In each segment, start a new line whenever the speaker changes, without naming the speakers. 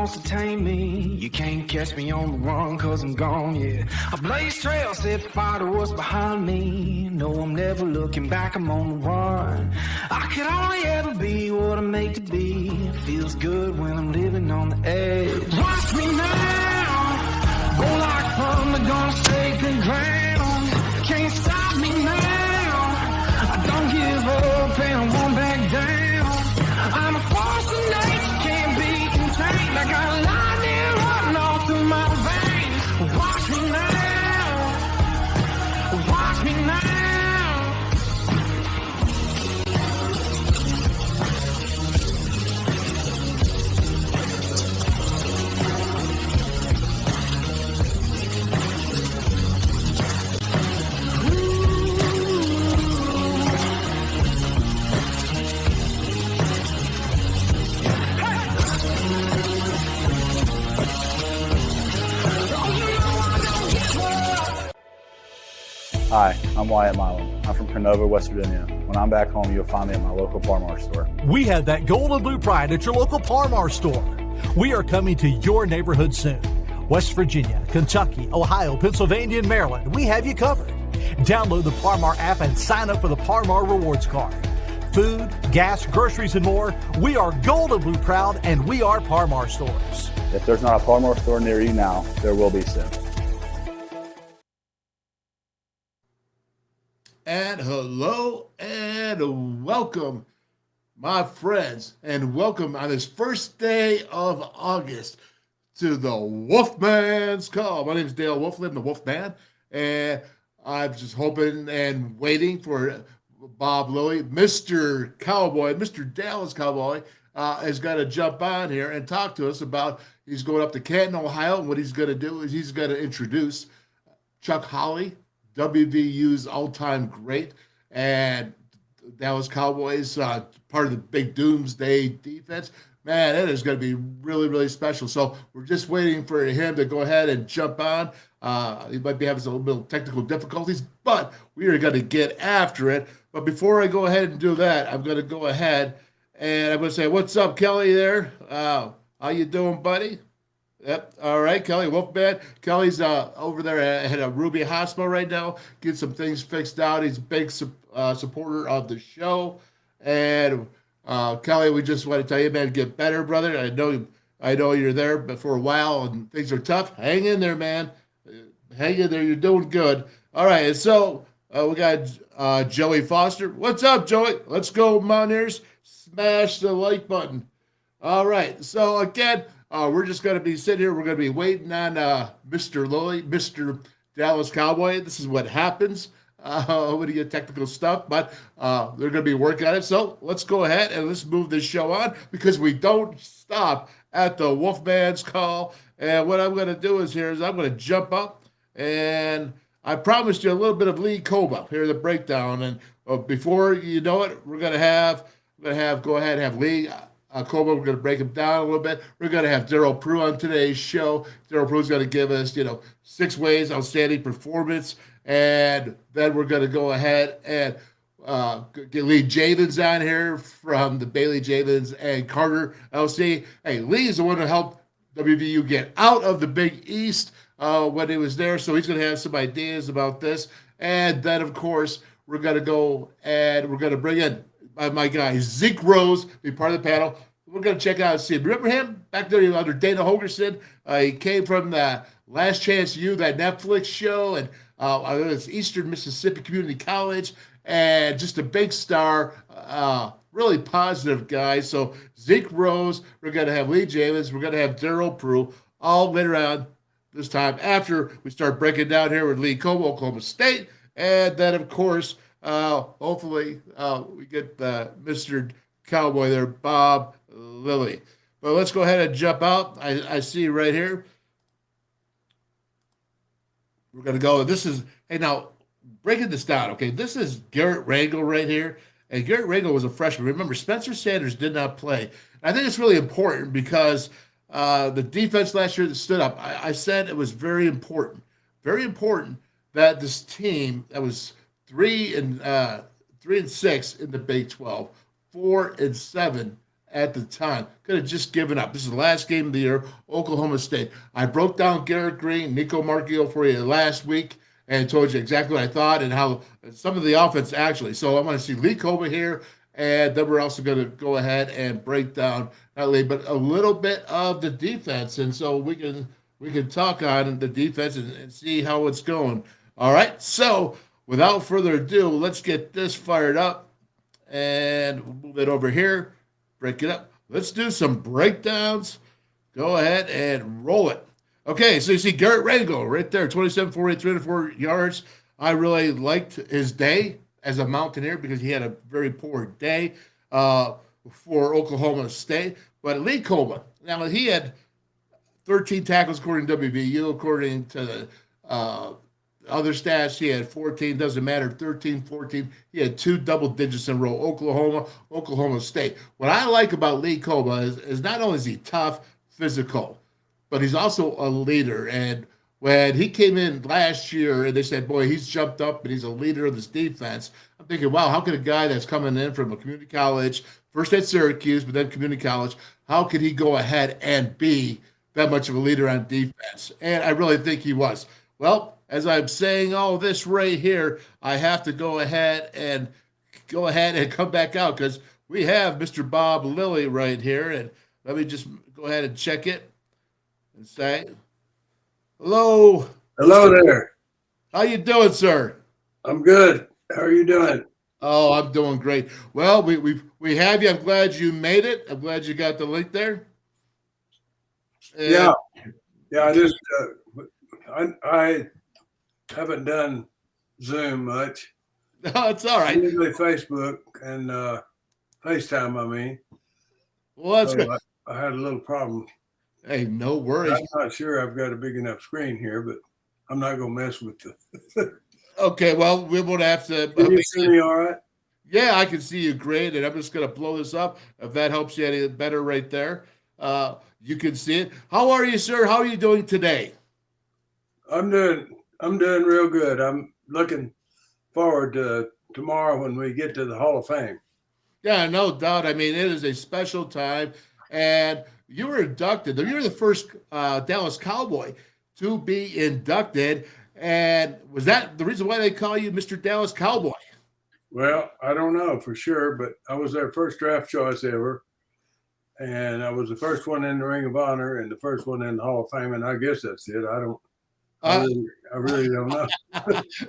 wants to tame me. You can't catch me on the run, cause I'm gone, yeah. I blaze trails, set fire to what's behind me. No, I'm never looking back, I'm on the run. I could only ever be what I'm made to be. Feels good when I'm living on the edge. Watch me now, go like thunder, gonna sacred ground. Can't stop me now, I don't give up and I won't back down. I'm a force of nature, can't be contained. I got lightning running all through my veins. Watch me now, watch me now.
Hi, I'm Wyatt Milam. I'm from Canova, West Virginia. When I'm back home, you'll find me at my local Par-Mar store.
We have that gold and blue pride at your local Par-Mar store. We are coming to your neighborhood soon. West Virginia, Kentucky, Ohio, Pennsylvania, and Maryland, we have you covered. Download the Par-Mar app and sign up for the Par-Mar Rewards Card. Food, gas, groceries, and more, we are gold and blue proud, and we are Par-Mar stores.
If there's not a Par-Mar store near you now, there will be soon.
And hello and welcome, my friends, and welcome on this first day of August to the WolfMan's Call. My name is Dale Wolfman, the Wolfman, and I'm just hoping and waiting for Bob Lilly, Mr. Cowboy, Mr. Dallas Cowboy, has got to jump on here and talk to us about, he's going up to Canton, Ohio, and what he's going to do is he's going to introduce Chuck Howley, WVU's all-time great, and Dallas Cowboys, part of the big doomsday defense. Man, it is going to be really, really special. So we're just waiting for him to go ahead and jump on. He might be having a little bit of technical difficulties, but we are going to get after it. But before I go ahead and do that, I'm going to go ahead and I'm going to say, what's up, Kelly, there? How you doing, buddy? Yep. All right, Kelly, Wolfman. Kelly's over there at a Ruby Hospital right now, getting some things fixed out. He's a big supporter of the show. And Kelly, we just want to tell you, man, get better, brother. I know you're there, but for a while and things are tough. Hang in there, man. Hang in there. You're doing good. All right, and so we got Joey Foster. What's up, Joey? Let's go, Mountaineers. Smash the like button. All right, so again, we're just going to be sitting here. We're going to be waiting on Mr. Lilly, Mr. Dallas Cowboy. This is what happens when you get technical stuff, but they're going to be working on it. So let's go ahead and let's move this show on because we don't stop at the WolfMan's Call. And what I'm going to do is I'm going to jump up, and I promised you a little bit of Lee Kpogba here, the breakdown. And before you know it, we're going to have go ahead and have Lee Kpogba. We're going to break him down a little bit. We're going to have Darryl Prue on today's show. Darryl Prue is going to give us, 6 ways outstanding performance, and then we're going to go ahead and get Lee Javins on here from the Bailey Javins and Carter LC. Hey, Lee is the one who helped WVU get out of the Big East when he was there, so he's going to have some ideas about this. And then, of course, we're going to go and we're going to bring in my guy, Zeke Rose, be part of the panel. We're going to check out and see. Remember him back there under Dana Holgerson? He came from the Last Chance U, that Netflix show, and it's Eastern Mississippi Community College, and just a big star, really positive guy. So Zeke Rose, we're going to have Lee Javins, we're going to have Darryl Prue, all later on this time after we start breaking down here with Lee Kpogba, Oklahoma State, and then, of course, hopefully we get Mr. Cowboy there, Bob Lilly. But let's go ahead and jump out. I see right here. We're going to go. Hey, now, breaking this down, okay, this is Garrett Rangel right here. And Garrett Rangel was a freshman. Remember, Spencer Sanders did not play. And I think it's really important because the defense last year that stood up, I said it was very important that this team that was 3-6 in the Big 12, 4-7 at the time. Could have just given up. This is the last game of the year, Oklahoma State. I broke down Garrett Green, Nico Marchio for you last week and told you exactly what I thought and how some of the offense actually. So I want to see Lee Kpogba here, and then we're also going to go ahead and break down not only but a little bit of the defense, and so we can talk on the defense and see how it's going. All right. So without further ado, let's get this fired up and we'll move it over here. Break it up. Let's do some breakdowns. Go ahead and roll it. Okay, so you see Garrett Rangel right there, 27, 48, 304 yards. I really liked his day as a Mountaineer because he had a very poor day for Oklahoma State. But Lee Kpogba, now he had 13 tackles according to WVU. According to the other stats, he had 14. Doesn't matter, 13, 14. He had 2 double digits in a row, Oklahoma State. What I like about Lee Kpogba is not only is he tough, physical, but he's also a leader. And when he came in last year and they said, boy, he's jumped up and he's a leader of this defense, I'm thinking, wow, how could a guy that's coming in from a community college, first at Syracuse, but then community college, how could he go ahead and be that much of a leader on defense? And I really think he was. Well, as I'm saying all this right here, I have to go ahead and come back out because we have Mr. Bob Lilly right here. And let me just go ahead and check it and say, hello.
Hello there.
How you doing, sir?
I'm good. How are you doing?
Oh, I'm doing great. Well, we have you. I'm glad you made it. I'm glad you got the link there. And
Yeah. I just I haven't done Zoom much.
no, it's all right.
Usually Facebook and FaceTime. I mean,
Well, that's
so
good.
I had a little problem.
Hey, no worries.
I'm not sure I've got a big enough screen here, but I'm not going to mess with the.
Okay, well, we won't have to.
Can you see me all right?
Yeah, I can see you great, and I'm just going to blow this up. If that helps you any better right there, you can see it. How are you, sir? How are you doing today?
I'm doing real good. I'm looking forward to tomorrow when we get to the Hall of Fame.
Yeah, no doubt. I mean, it is a special time, and you were inducted. You were the first Dallas Cowboy to be inducted, and was that the reason why they call you Mr. Dallas Cowboy?
Well, I don't know for sure, but I was their first draft choice ever. And I was the first one in the Ring of Honor and the first one in the Hall of Fame. And I guess that's it. I really don't know.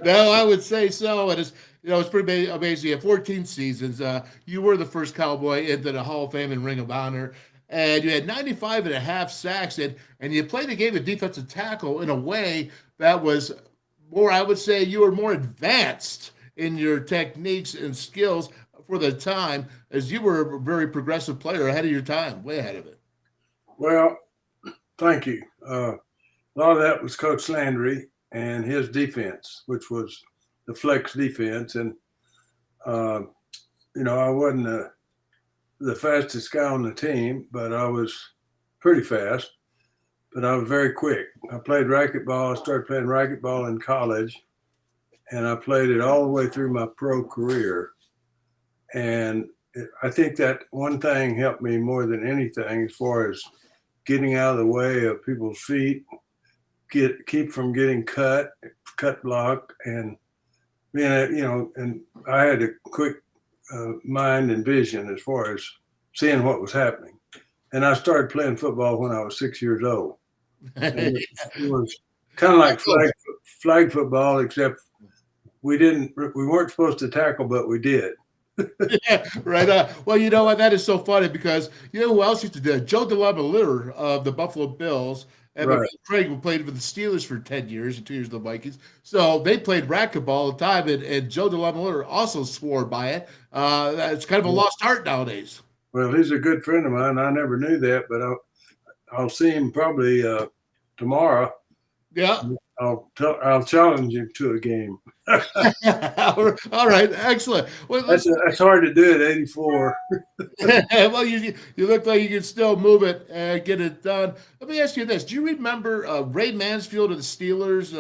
No, I would say so. And it's pretty amazing. At 14 seasons, you were the first Cowboy into the Hall of Fame and Ring of Honor. And you had 95 and a half sacks. And you played the game of defensive tackle in a way that was more, I would say you were more advanced in your techniques and skills for the time, as you were a very progressive player ahead of your time, way ahead of it.
Well, thank you. A lot of that was Coach Landry and his defense, which was the flex defense. And, I wasn't the fastest guy on the team, but I was pretty fast. But I was very quick. I played racquetball. I started playing racquetball in college, and I played it all the way through my pro career. And I think that one thing helped me more than anything as far as getting out of the way of people's feet, keep from getting cut blocked, and and I had a quick mind and vision as far as seeing what was happening. And I started playing football when I was 6 years old. And it was kind of like flag football, except we weren't supposed to tackle, but we did.
Yeah, right. Well, you know what? That is so funny because you know who else used to do it? Joe DeLamielleure of the Buffalo Bills and
Right.
Craig, who played for the Steelers for 10 years and 2 years of the Vikings. So they played racquetball all the time, and Joe DeLamielleure also swore by it. It's kind of a lost art nowadays.
Well, he's a good friend of mine. I never knew that, but I'll see him probably tomorrow.
Yeah.
I'll challenge him to a game.
All right, excellent. Well,
That's hard to do at 84.
well, you look like you can still move it and get it done. Let me ask you this: do you remember Ray Mansfield of the Steelers?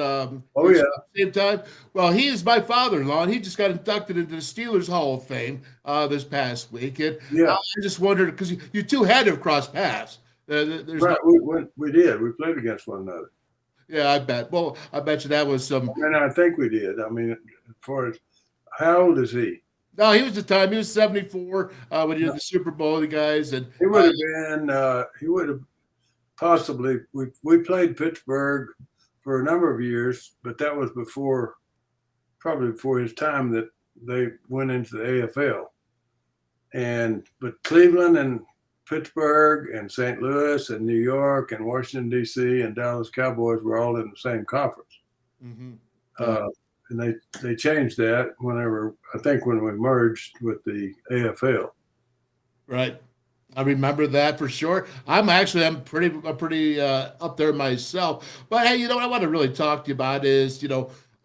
Oh yeah.
At the same time, well, he is my father-in-law, and he just got inducted into the Steelers Hall of Fame this past week. And
Yeah.
I just wondered because you two had to have crossed paths. There's
Right. We did. We played against one another.
Yeah, I bet. Well, I bet you that was some.
And I think we did. I mean, as far as how old is he?
No, he was the time. He was 74 when he did the Super Bowl, the guys. And
He would have been, he would have possibly, we played Pittsburgh for a number of years, but that was probably before his time that they went into the AFL. But Cleveland and Pittsburgh and St. Louis and New York and Washington, D.C. and Dallas Cowboys were all in the same conference.
Mm-hmm.
And they changed that when we merged with the AFL.
Right. I remember that for sure. I'm pretty up there myself. But hey, what I want to really talk to you about is,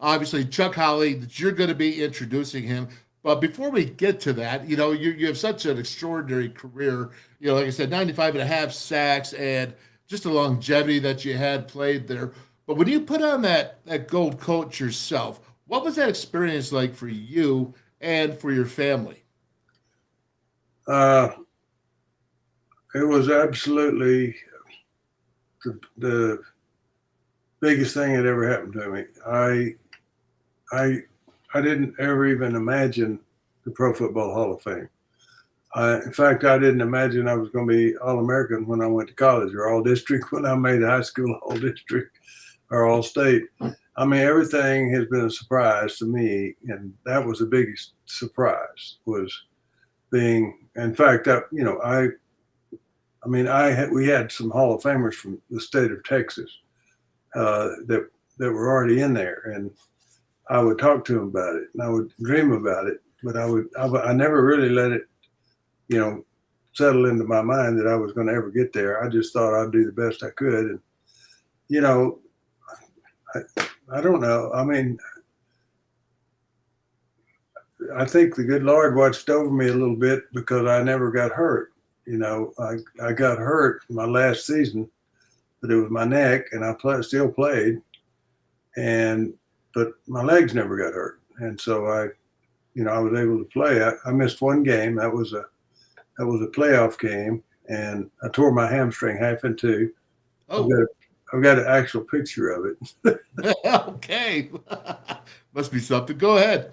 obviously Chuck Howley, that you're going to be introducing him. But before we get to that, you have such an extraordinary career. Like I said, 95 and a half sacks and just the longevity that you had played there. But when you put on that gold coat yourself, what was that experience like for you and for your family?
It was absolutely the biggest thing that ever happened to me. I didn't ever even imagine the Pro Football Hall of Fame. In fact, I didn't imagine I was going to be All-American when I went to college or All-District when I made high school All-District or All-State. I mean, everything has been a surprise to me, and that was the biggest surprise was being. In fact, we had some Hall of Famers from the state of Texas that were already in there, and I would talk to them about it, and I would dream about it, but I never really let it, settle into my mind that I was going to ever get there. I just thought I'd do the best I could, and I don't know. I mean, I think the good Lord watched over me a little bit because I never got hurt. I got hurt my last season, but it was my neck, and I still played, but my legs never got hurt, and so I was able to play. I missed one game. That was a playoff game, and I tore my hamstring half in two.
Oh.
I've got an actual picture of it.
Okay. Must be something. Go ahead.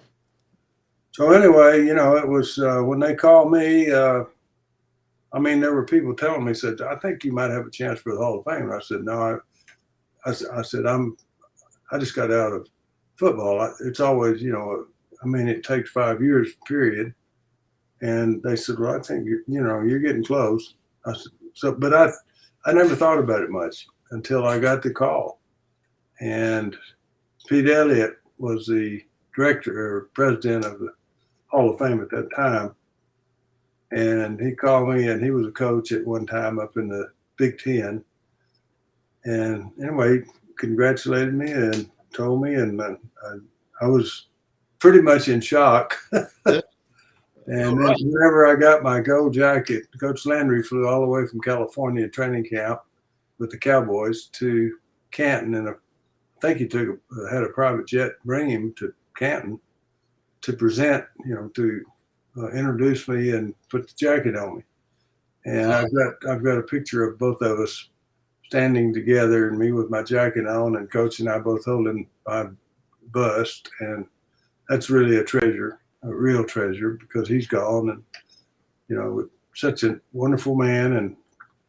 So anyway, it was when they called me, there were people telling me, said, I think you might have a chance for the Hall of Fame. And I said, no, I said, I just got out of football. It's always, it takes 5 years, period. And they said, well, I think, you're getting close. I said, but I never thought about it much until I got the call. And Pete Elliott was the director or president of the Hall of Fame at that time. And he called me, and he was a coach at one time up in the Big Ten. And anyway, congratulated me and told me, and I was pretty much in shock. And then whenever I got my gold jacket, Coach Landry flew all the way from California training camp with the Cowboys to Canton, and I think he had a private jet bring him to Canton to present, to introduce me and put the jacket on me. And I've got a picture of both of us standing together, and me with my jacket on, and Coach and I both holding my bust, and that's really a treasure, a real treasure, because he's gone, and such a wonderful man and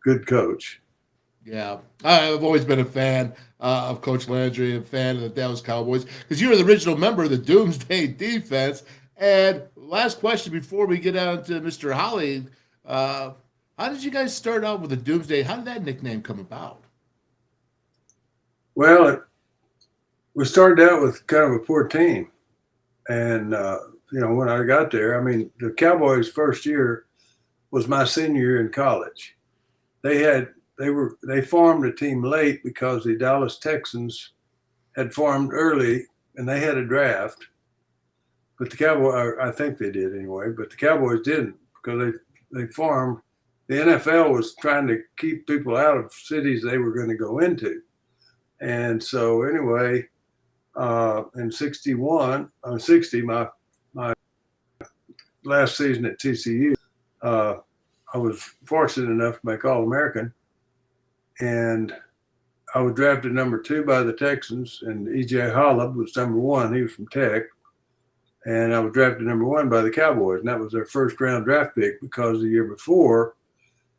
good coach.
Yeah, I've always been a fan of Coach Landry, and a fan of the Dallas Cowboys, because you were the original member of the Doomsday Defense. And last question before we get on to Mr. Howley, how did you guys start out with the Doomsday? How did that nickname come about?
Well, we started out with kind of a poor team. And, when I got there, the Cowboys' first year was my senior year in college. They formed a team late because the Dallas Texans had formed early, and they had a draft. But the Cowboys, I think they did anyway, but the Cowboys didn't because they formed. The NFL was trying to keep people out of cities they were going to go into. And so anyway, in 60, my last season at TCU, I was fortunate enough to make All-American. And I was drafted number 2 by the Texans, and E.J. Holub was number 1. He was from Tech. And I was drafted number 1 by the Cowboys, and that was their first-round draft pick because the year before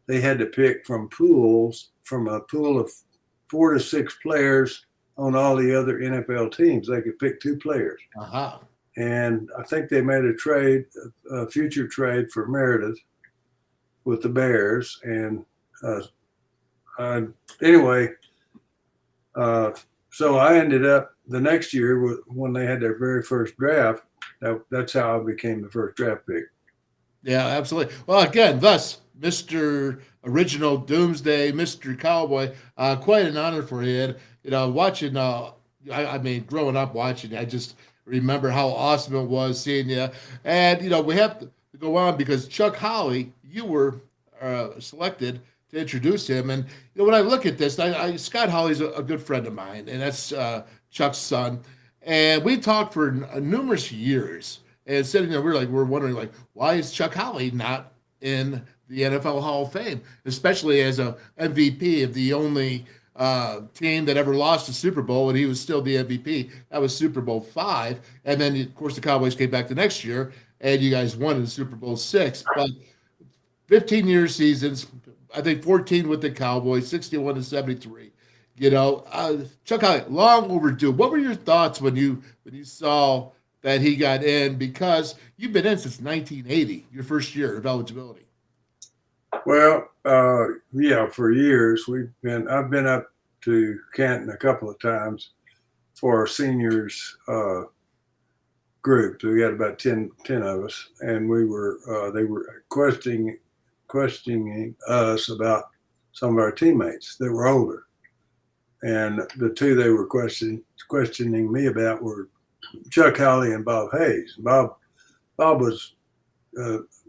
they had to pick from a pool of 4 to 6 players on all the other NFL teams. They could pick 2 players.
Uh-huh.
And I think they made a future trade for Meredith with the Bears. And anyway, so I ended up the next year when they had their very first draft. That's how I became the first draft pick.
Yeah, absolutely. Well, again, thus, Mr. Original Doomsday, Mr. Cowboy, quite an honor for you. And, watching, growing up watching, I just remember how awesome it was seeing you. And, we have to go on because Chuck Howley, you were selected to introduce him. And, when I look at this, Scott Howley's a good friend of mine, and that's Chuck's son. And we talked for numerous years. And sitting there, we're wondering, why is Chuck Howley not in the NFL Hall of Fame, especially as a MVP of the only team that ever lost a Super Bowl, and he was still the MVP. That was Super Bowl 5. And then, of course, the Cowboys came back the next year, and you guys won in Super Bowl 6. But 15-year seasons, I think 14 with the Cowboys, 61 to 73. Chuck Howley, long overdue. What were your thoughts when you saw that he got in? Because you've been in since 1980, your first year of eligibility.
Well, for years I've been up to Canton a couple of times for our seniors group. We got about 10 of us, and they were questioning us about some of our teammates that were older. And the 2 they were questioning me about were Chuck Howley and Bob Hayes. Bob was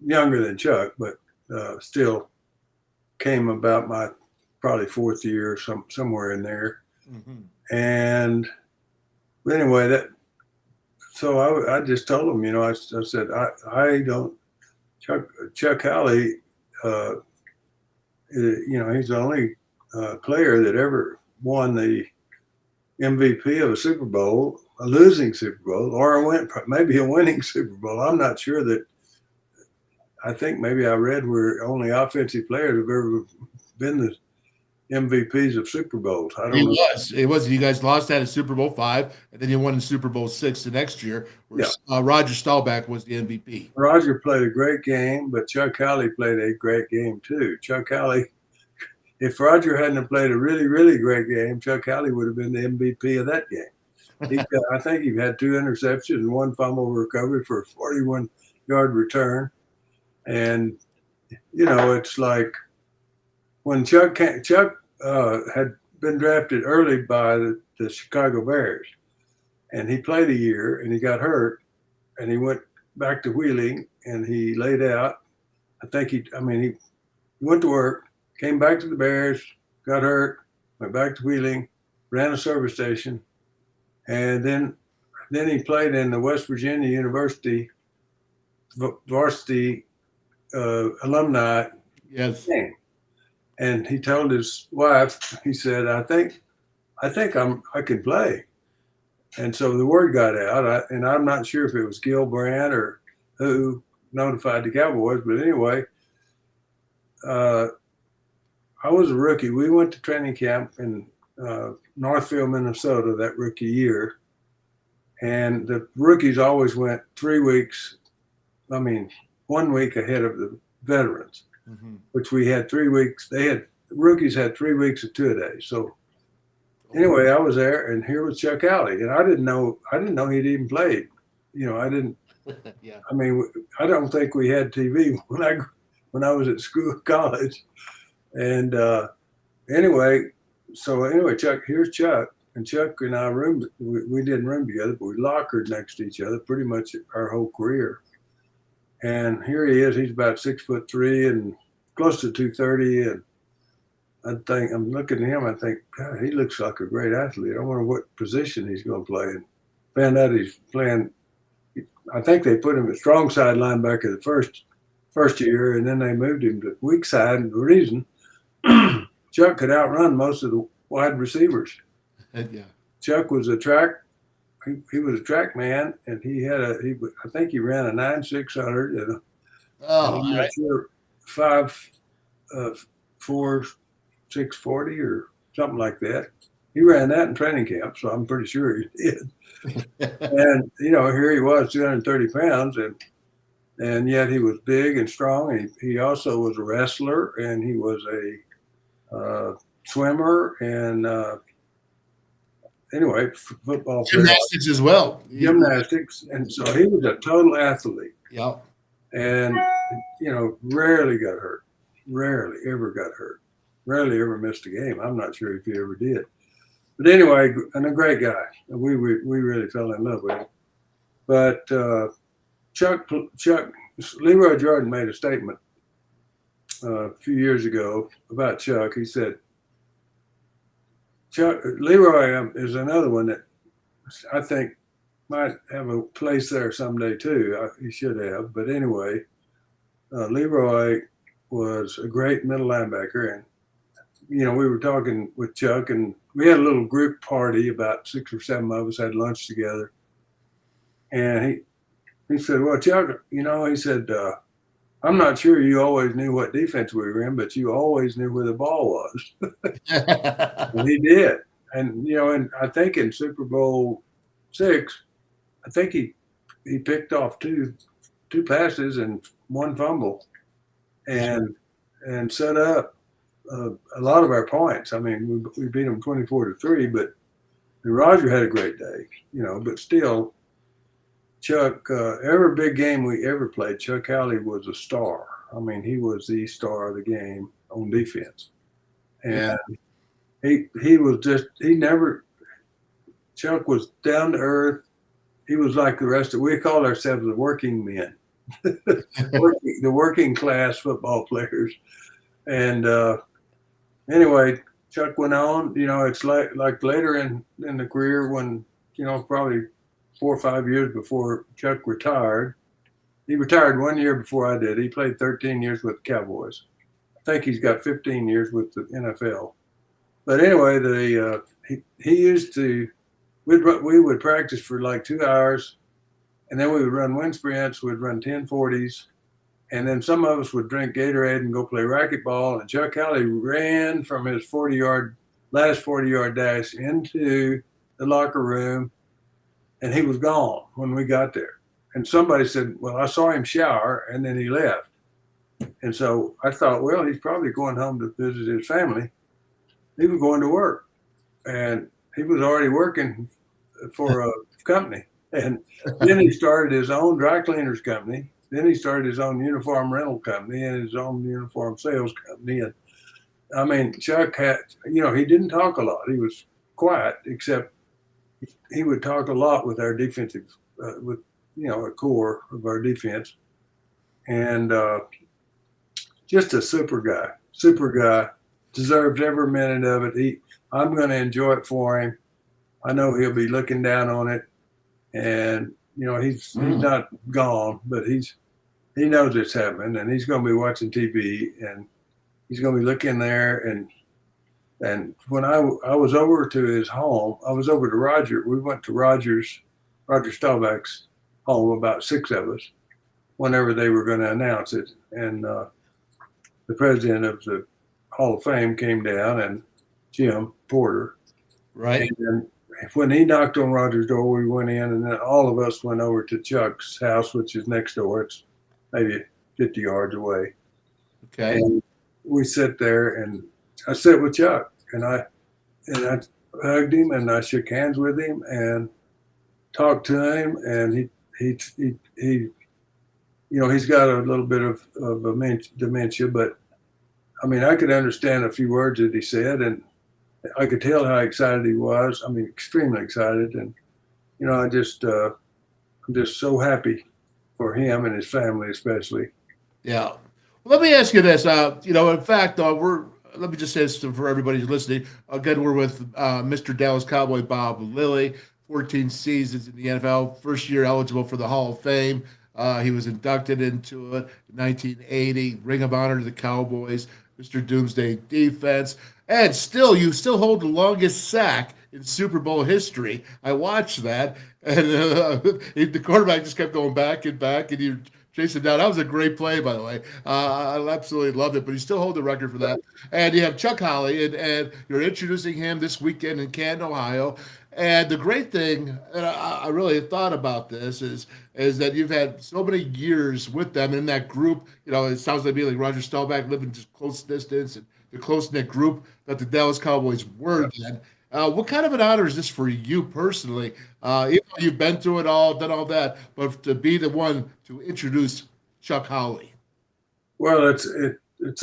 younger than Chuck, but still came about my probably 4th year, somewhere in there. Mm-hmm. And anyway, so I just told him, I said, I don't, Chuck Howley, he's the only player that ever won the MVP of a Super Bowl, a losing Super Bowl, or maybe a winning Super Bowl. I'm not sure that. I think maybe I read where only offensive players have ever been the MVPs of Super Bowls. I don't know.
It was. You guys lost that in Super Bowl 5, and then you won in Super Bowl 6 the next year, where Roger Staubach was the MVP.
Roger played a great game, but Chuck Howley played a great game too. Chuck Howley, if Roger hadn't played a really, really great game, Chuck Howley would have been the MVP of that game. I think he had 2 interceptions and 1 fumble recovery for a 41-yard return. And, it's like when Chuck had been drafted early by the Chicago Bears, and he played a year and he got hurt, and he went back to Wheeling and he laid out. I think he went to work, came back to the Bears, got hurt, went back to Wheeling, ran a service station, and then he played in the West Virginia University varsity alumni game. And he told his wife, he said, I think I can play. And so the word got out, and I'm not sure if it was Gil Brandt or who notified the Cowboys, but anyway, I was a rookie. We went to training camp in Northfield, Minnesota that rookie year. And the rookies always went 3 weeks, 1 week ahead of the veterans, which we had 3 weeks. Rookies had 3 weeks of 2-a-days. So anyway, I was there, and here was Chuck Howley, and I didn't know he'd even played. I didn't.
Yeah.
I don't think we had TV when I was at college, and anyway, Chuck. Here's Chuck, and Chuck and I roomed. We didn't room together, but we lockered next to each other pretty much our whole career. And here he is. He's about 6'3" and close to 230. And I'm looking at him. I think, God, he looks like a great athlete. I wonder what position he's going to play. And found out he's playing. I think they put him at strong side linebacker the first year, and then they moved him to weak side. And the reason Chuck could outrun most of the wide receivers.
Yeah.
Chuck was a track. He was a track man, and I think he ran a 9.600 and I'm not sure 5.4 640 or something like that. He ran that in training camp, so I'm pretty sure he did. And here he was, 230 pounds, and yet he was big and strong. And he also was a wrestler, and he was a swimmer, and anyway, football
gymnastics as well.
Gymnastics, and so he was a total athlete.
Yep.
And rarely got hurt. Rarely ever got hurt. Rarely ever missed a game. I'm not sure if he ever did. But anyway, and a great guy. We really fell in love with him. But Chuck, Leroy Jordan made a statement a few years ago about Chuck. He said, Leroy is another one that I think might have a place there someday too. He should have. But anyway, Leroy was a great middle linebacker. And, we were talking with Chuck, and we had a little group party. About 6 or 7 of us had lunch together. And he said, well, Chuck, he said, I'm not sure you always knew what defense we were in, but you always knew where the ball was. And he did. And, and I think in Super Bowl VI, I think he picked off two passes and 1 fumble and set up a lot of our points. I mean, we beat them 24-3, but Roger had a great day, but still, Chuck, every big game we ever played, Chuck Howley was a star. I mean, he was the star of the game on defense. And Chuck was down to earth. He was like the rest we called ourselves the working men, the working class football players. And anyway, Chuck went on, it's like later in the career when, probably 4 or 5 years before Chuck retired. He retired 1 year before I did. He played 13 years with the Cowboys. I think he's got 15 years with the NFL. But anyway, he used to, we would practice for like 2 hours, and then we would run wind sprints. We'd run 1040s, and then some of us would drink Gatorade and go play racquetball. And Chuck Howley ran from his last 40-yard dash into the locker room, and he was gone when we got there. And somebody said, well, I saw him shower, and then he left. And so I thought, well, he's probably going home to visit his family. He was going to work, and he was already working for a company. And then he started his own dry cleaners company. Then he started his own uniform rental company and his own uniform sales company. And I mean, Chuck had, he didn't talk a lot. He was quiet, except he would talk a lot with our defensive, with, a core of our defense. And just a super guy, deserves every minute of it. I'm going to enjoy it for him. I know he'll be looking down on it, and he's not gone, but he knows it's happening, and he's going to be watching TV, and he's going to be looking there. And when I was over to his home, I was over to Roger. We went to Roger Staubach's home, about 6 of us, whenever they were going to announce it, and the president of the Hall of Fame came down, and Jim Porter.
Right.
And when he knocked on Roger's door, we went in, and then all of us went over to Chuck's house, which is next door. It's maybe 50 yards away.
Okay.
And we sit there, and I sit with Chuck, and I hugged him, and I shook hands with him, and talked to him, and he's got a little bit of dementia, but I mean, I could understand a few words that he said, and I could tell how excited he was. I mean, extremely excited. And, I'm just so happy for him and his family, especially.
Yeah. Well, let me ask you this. In fact, let me just say this for everybody who's listening. Again, we're with Mr. Dallas Cowboy Bob Lilly, 14 seasons in the NFL, first year eligible for the Hall of Fame. He was inducted into it in 1980, Ring of Honor to the Cowboys, Mr. Doomsday Defense. And you still hold the longest sack in Super Bowl history. I watched that, and the quarterback just kept going back, and you chase him down. That was a great play, by the way. I absolutely loved it, but you still hold the record for that. And you have Chuck Howley, and you're introducing him this weekend in Canton, Ohio. And the great thing, and I really thought about this, is that you've had so many years with them in that group. It sounds like Roger Staubach living just close distance and the close-knit group that the Dallas Cowboys were then. What kind of an honor is this for you personally? Even though you've been through it all, done all that, but to be the one to introduce Chuck Howley.
Well, it's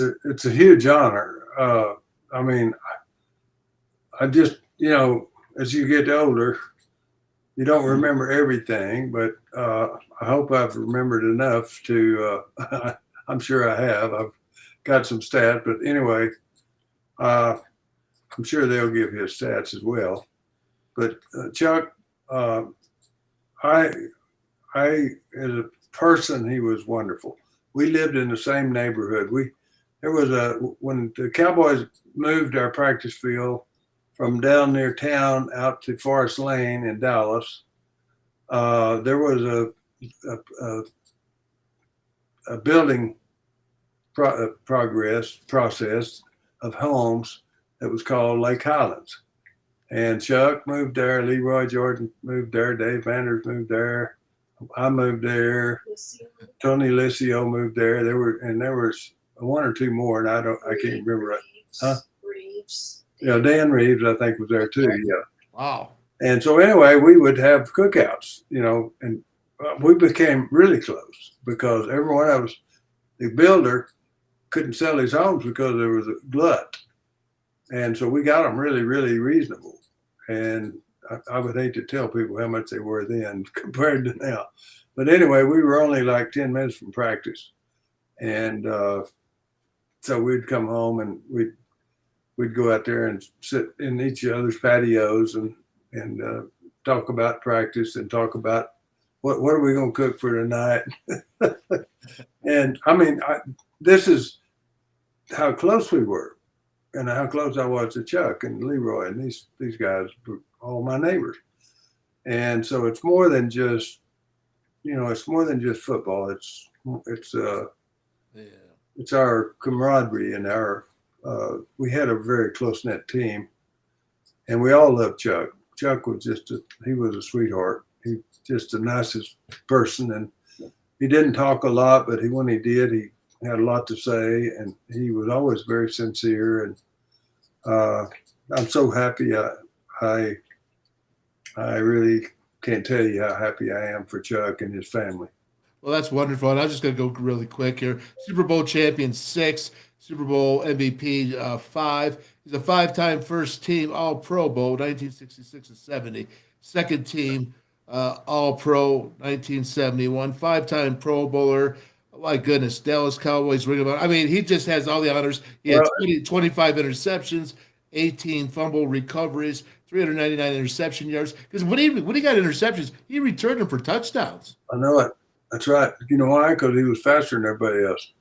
a huge honor. I mean, I just as you get older, you don't remember everything, but I hope I've remembered enough to. I'm sure I have. I've got some stats, but anyway. I'm sure they'll give his stats as well. But Chuck, I as a person, he was wonderful. We lived in the same neighborhood. When the Cowboys moved our practice field from down near town out to Forest Lane in Dallas, there was a building process of homes that was called Lake Highlands. And Chuck moved there, Leroy Jordan moved there, Dave Vanders moved there, I moved there, Tony Licio moved there. There was one or two more, and I can't remember.
Reeves.
Yeah, Dan Reeves, I think, was there too. Yeah.
Wow.
And so anyway, we would have cookouts, and we became really close because every one of us, the builder couldn't sell his homes because there was a glut. And so we got them really, really reasonable. And I would hate to tell people how much they were then compared to now. But anyway, we were only like 10 minutes from practice. And so we'd come home and we'd go out there and sit in each other's patios and talk about practice and talk about what are we going to cook for tonight. And I mean, this is how close we were. And how close I was to Chuck and Leroy and these guys were all my neighbors. And so it's more than just, football. It's our camaraderie and we had a very close-knit team, and we all loved Chuck. Chuck was he was a sweetheart. He just the nicest person, and he didn't talk a lot, but when he did, he had a lot to say, and he was always very sincere. And I'm so happy. I really can't tell you how happy I am for Chuck and his family.
Well, that's wonderful. And I'm just going to go really quick here. Super Bowl champion 6, Super Bowl MVP 5. He's a 5-time first team All-Pro Bowl, 1966 and 70. Second team All-Pro, 1971. 5-time Pro Bowler. My goodness, Dallas Cowboys ring about. I mean, he just has all the honors. He had 25 interceptions, 18 fumble recoveries, 399 interception yards. Because when he got interceptions, he returned them for touchdowns.
I know it. That's right. You know why? Because he was faster than everybody else.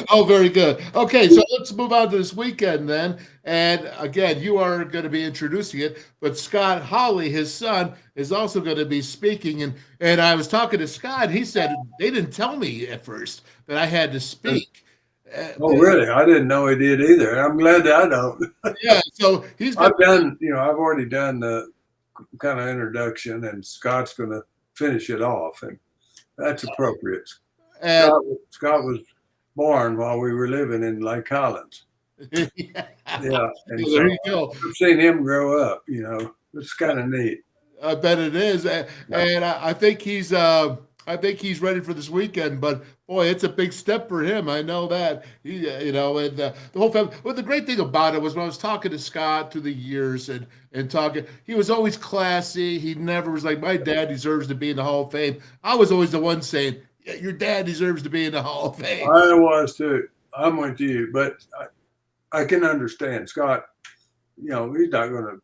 Oh, very good. Okay, so let's move on to this weekend then. And again, you are going to be introducing it, but Scott Howley, his son, is also going to be speaking. And I was talking to Scott. He said they didn't tell me at first that I had to speak.
Oh, really? I didn't know he did either. I'm glad that I don't.
Yeah. So
I've already done the kind of introduction, and Scott's going to finish it off, and that's appropriate. Scott was born while we were living in Lake Highlands. Yeah. And
so there you go.
I've seen him grow up, It's kind of neat.
I bet it is. And I think he's I think he's ready for this weekend. But boy, it's a big step for him. I know that. He, and the whole family. Well, the great thing about it was when I was talking to Scott through the years and talking, he was always classy. He never was like, my dad deserves to be in the Hall of Fame. I was always the one saying, yeah, your dad deserves to be in the Hall of Fame.
I was too. I'm with you, but I can understand Scott. He's not going to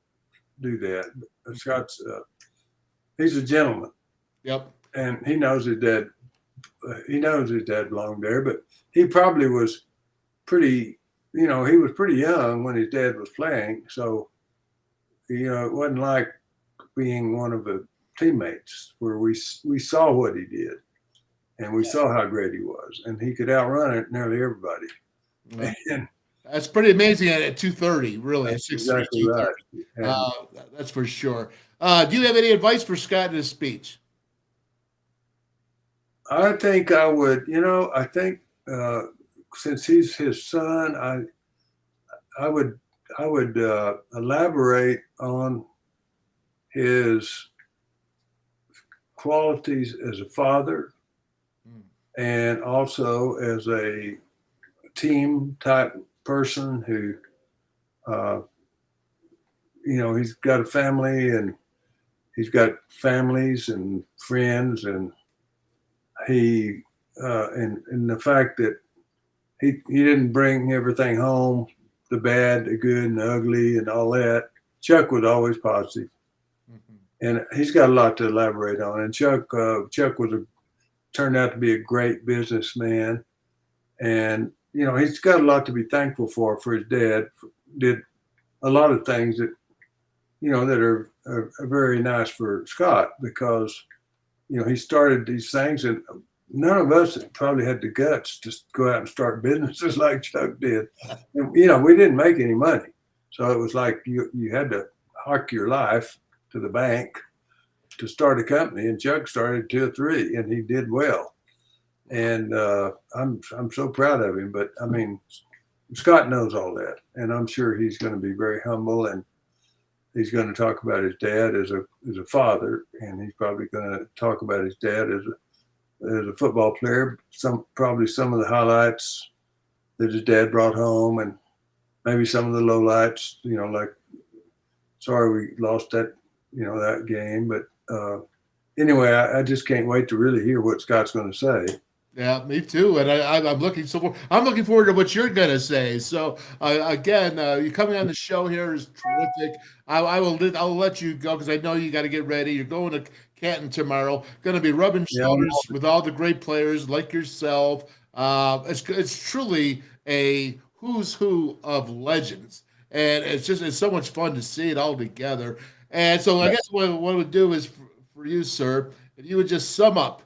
do that. Scott's he's a gentleman.
Yep.
And he knows his dad. He knows his dad belonged there, but he probably was pretty. He was pretty young when his dad was playing, so it wasn't like being one of the teammates where we saw what he did, and we saw how great he was, and he could outrun it nearly everybody. And
that's pretty amazing at 230, really.
That's exactly right.
That's for sure. Do you have any advice for Scott in his speech?
I think I would. I think since he's his son, I would elaborate on his qualities as a father and also as a team type person who, he's got a family and he's got families and friends, and he and the fact that he didn't bring everything home, the bad, the good, and the ugly, and all that. Chuck was always positive. And he's got a lot to elaborate on. And Chuck turned out to be a great businessman, and he's got a lot to be thankful for his dad. Did a lot of things that that are very nice for Scott, because he started these things, and none of us probably had the guts to go out and start businesses like Chuck did. And, we didn't make any money, so it was like you had to hock your life to the bank to start a company, and Chuck started 2 or 3, and he did well. And I'm so proud of him. But I mean, Scott knows all that, and I'm sure he's going to be very humble, and he's going to talk about his dad as a father, and he's probably going to talk about his dad as a football player. Probably some of the highlights that his dad brought home, and maybe some of the lowlights. Like, sorry we lost that that game, but anyway, I just can't wait to really hear what Scott's going to say.
Yeah, me too. And I'm looking forward to what you're going to say. So again, you coming on the show here is terrific. I'll let you go because I know you got to get ready. You're going to Canton tomorrow. Going to be rubbing shoulders with all the great players like yourself. It's truly a who's who of legends, and it's so much fun to see it all together. And so I guess what I would do is for you, sir, if you would just sum up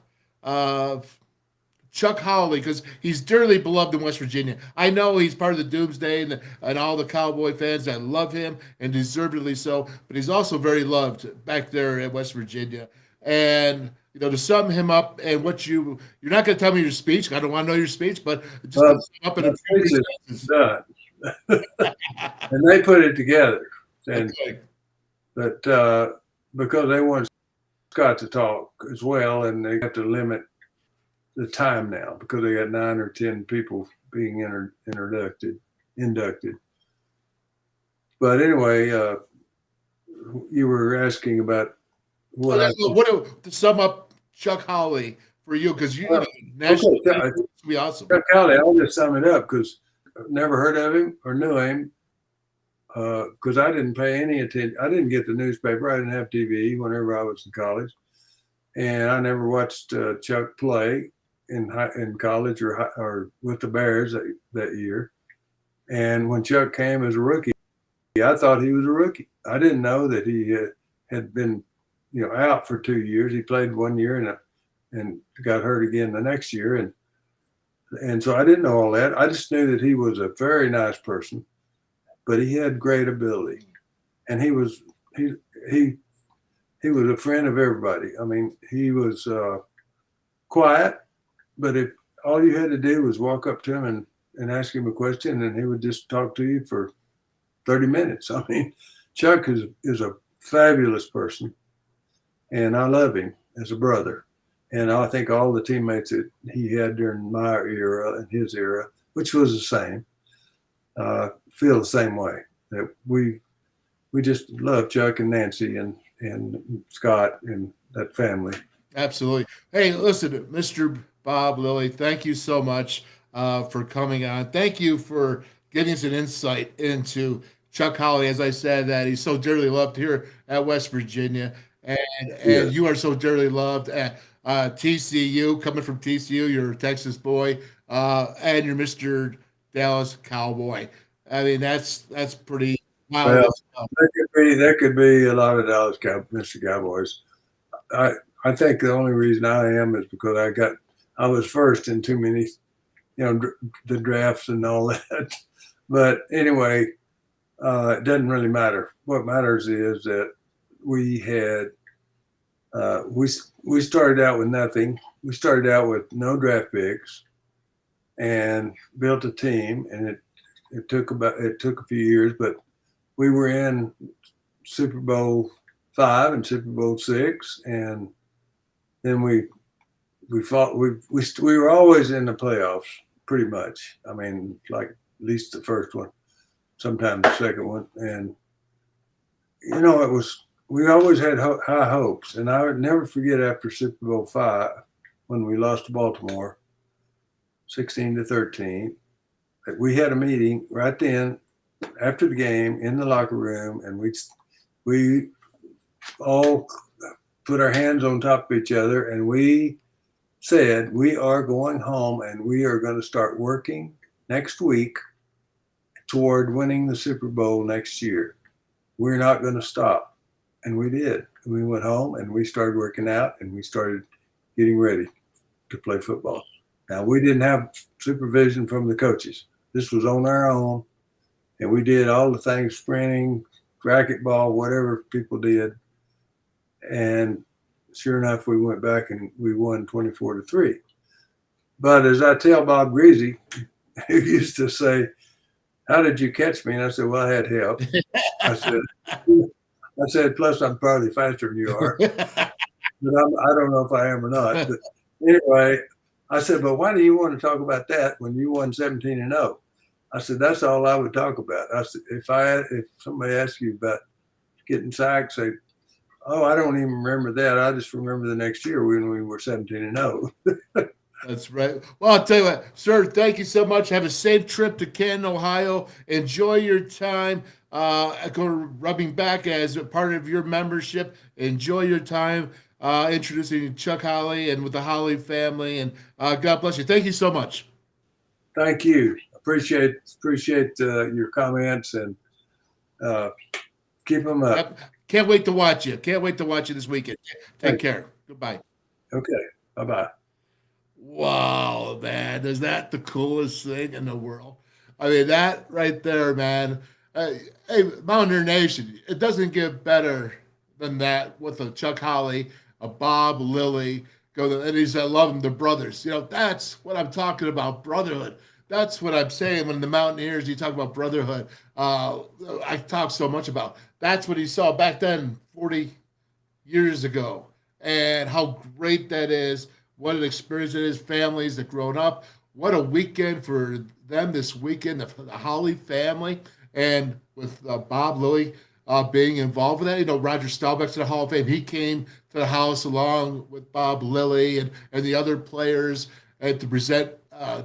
Chuck Howley, because he's dearly beloved in West Virginia. I know he's part of the Doomsday and all the Cowboy fans that love him, and deservedly so, but he's also very loved back there in West Virginia. And to sum him up, and you're not going to tell me your speech. I don't want to know your speach, but just to sum up in a few sentences.
Done. And they put it together. And
okay.
But because they want Scott to talk as well, and they have to limit the time now because they got 9 or 10 people being inducted. But anyway, you were asking about what
to sum up Chuck Howley for you, because national would be awesome.
Chuck Howley, I'll just sum it up because I've never heard of him or knew him. Because I didn't pay any attention. I didn't get the newspaper. I didn't have TV whenever I was in college, and I never watched Chuck play in college or with the Bears that year. And when Chuck came as a rookie, I thought he was a rookie. I didn't know that he had been, out for 2 years. He played 1 year and got hurt again the next year, and so I didn't know all that. I just knew that he was a very nice person. But he had great ability, and he was a friend of everybody. I mean, he was quiet, but if all you had to do was walk up to him and ask him a question, and he would just talk to you for 30 minutes. I mean, Chuck is a fabulous person, and I love him as a brother. And I think all the teammates that he had during my era and his era, which was the same, feel the same way. That we just love Chuck and Nancy and Scott and that family.
Absolutely. Hey, listen, Mr. Bob Lilly, thank you so much for coming on. Thank you for giving us an insight into Chuck Howley. As I said, that he's so dearly loved here at West Virginia, and you are so dearly loved at TCU, coming from TCU, you're a Texas boy, and you're Mr. Dallas Cowboy. I mean, that's pretty wild.
Well, there could be a lot of Dallas Mr. Cowboys. I think the only reason I am is because I was first in too many, the drafts and all that. But anyway, it doesn't really matter. What matters is that we had we started out with nothing. We started out with no draft picks and built a team, and it took a few years, but we were in Super Bowl V and Super Bowl VI, and then we were always in the playoffs pretty much. I mean, like at least the first one, sometimes the second one, and we always had high hopes. And I would never forget after Super Bowl V when we lost to Baltimore, 16-13, that we had a meeting right then after the game in the locker room, and we all put our hands on top of each other, and we said, we are going home and we are going to start working next week toward winning the Super Bowl next year. We're not going to stop. And we did. We went home and we started working out and we started getting ready to play football. Now, we didn't have supervision from the coaches. This was on our own, and we did all the things, sprinting, racquetball, whatever people did. And sure enough, we went back and we won 24-3. But as I tell Bob Greasy, who used to say, "How did you catch me?" And I said, "Well, I had help." I said, "Plus I'm probably faster than you are." But I don't know if I am or not. But anyway, I said, "But why do you want to talk about that when you won 17-0? I said, "That's all I would talk about." I said, if somebody asks you about getting sacked, say, "Oh, I don't even remember that. I just remember the next year when we were 17-0.
That's right. Well, I'll tell you what, sir, thank you so much. Have a safe trip to Canton, Ohio. Enjoy your time. Go rubbing back as a part of your membership. Enjoy your time introducing Chuck Howley and with the Howley family. And God bless you. Thank you so much.
Thank you. Appreciate your comments, and keep them up.
Yep. Can't wait to watch you. Can't wait to watch you this weekend. Take care. Goodbye.
Okay. Bye-bye.
Wow, man. Is that the coolest thing in the world? I mean, that right there, man. Hey, Mountaineer Nation, it doesn't get better than that with a Chuck Howley, a Bob Lilly, and he's I love them, the brothers. That's what I'm talking about, brotherhood. That's what I'm saying when the Mountaineers, you talk about brotherhood. I talk so much about. That's what he saw back then, 40 years ago, and how great that is. What an experience it is. Families that grown up. What a weekend for them this weekend. The Howley family, and with Bob Lilly being involved with that. Roger Staubach's to the Hall of Fame. He came to the house along with Bob Lilly and the other players and to present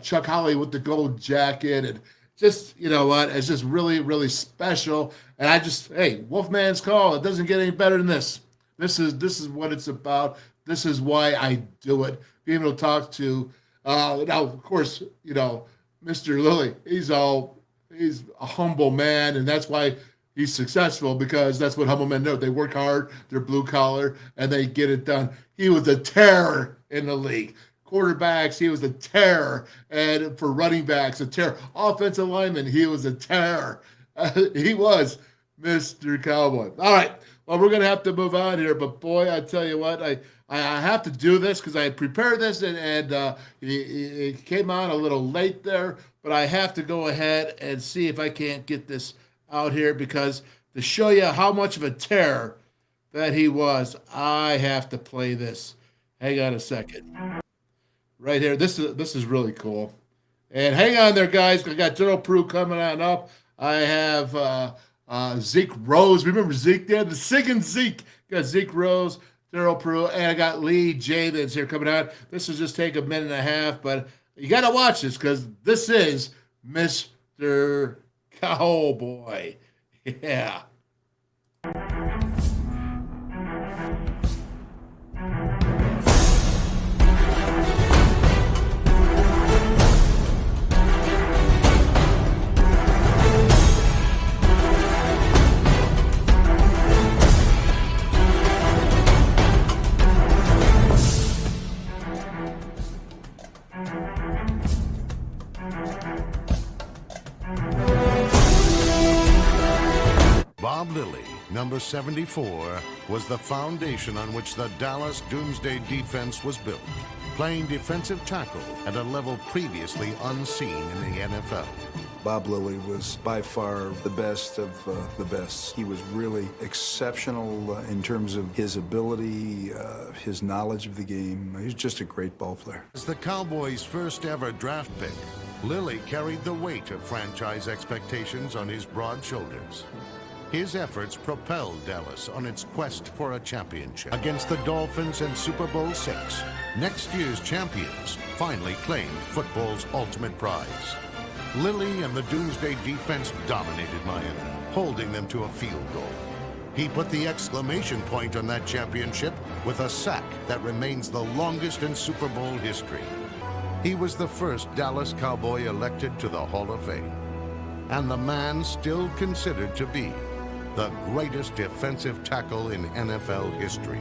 Chuck Howley with the gold jacket. And just, it's just really, really special. And hey, WolfMan's Call. It doesn't get any better than this. This is what it's about. This is why I do it. Being able to talk to, now, of course, Mr. Lilly, he's a humble man, and that's why he's successful, because that's what humble men do. They work hard, they're blue collar, and they get it done. He was a terror in the league. Quarterbacks, he was a terror. And for running backs, a terror. Offensive linemen, he was a terror. He was Mr. Cowboy. All right. Well, we're going to have to move on here, but boy, I tell you what, I have to do this because I prepared this and it came on a little late there, but I have to go ahead and see if I can't get this out here, because to show you how much of a terror that he was, I have to play this. Hang on a second. Right here. This is really cool. And hang on there, guys. I got Darryl Prue coming on up. I have Zeke Rose. Remember Zeke there? The singing Zeke. Got Zeke Rose, Darryl Prue, and I got Lee Javins here coming on. This will just take a minute and a half, but you got to watch this because this is Mr. Cowboy. Yeah.
Bob Lilly, number 74, was the foundation on which the Dallas Doomsday defense was built, playing defensive tackle at a level previously unseen in the NFL.
Bob Lilly was by far the best of the best. He was really exceptional in terms of his ability, his knowledge of the game. He was just a great ball player.
As the Cowboys' first ever draft pick, Lilly carried the weight of franchise expectations on his broad shoulders. His efforts propelled Dallas on its quest for a championship. Against the Dolphins in Super Bowl VI, next year's champions finally claimed football's ultimate prize. Lilly and the Doomsday defense dominated Miami, holding them to a field goal. He put the exclamation point on that championship with a sack that remains the longest in Super Bowl history. He was the first Dallas Cowboy elected to the Hall of Fame, and the man still considered to be the greatest defensive tackle in NFL history.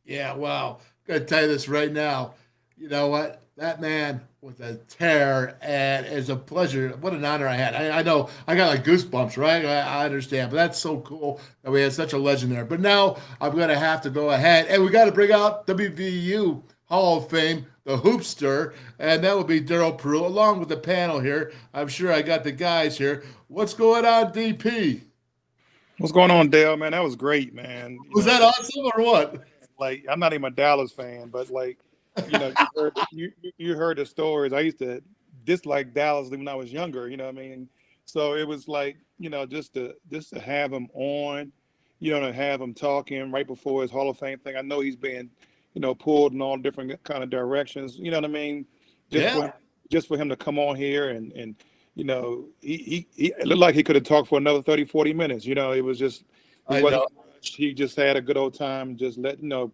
Yeah, wow. I'm going to tell you this right now. You know what? That man was a tear, and it's a pleasure. What an honor I had. I know I got like goosebumps, right? I understand, but that's so cool that we had such a legend there. But now I'm going to have to go ahead, and we got to bring out WVU Hall of Fame, the hoopster, and that would be Darryl Prue, along with the panel here. I'm sure I got the guys here. What's going on, DP?
What's going on, Dale, man? That was great, man.
Was that awesome or what?
Like, I'm not even a Dallas fan, but like, you know, you heard the stories. I used to dislike Dallas when I was younger, you know what I mean? So it was like, you know, just to have him on, you know, to have him talking right before his Hall of Fame thing. I know he's been, you know, pulled in all different kind of directions, you know what I mean? Just for him to come on here and you know, he it looked like he could have talked for another 30, 40 minutes. You know, it was just, he just had a good old time, just letting, you know.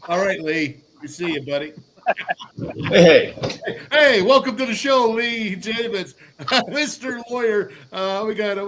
All right, Lee. We see you, buddy.
Hey,
welcome to the show, Lee Javins, Mr. Lawyer. We got,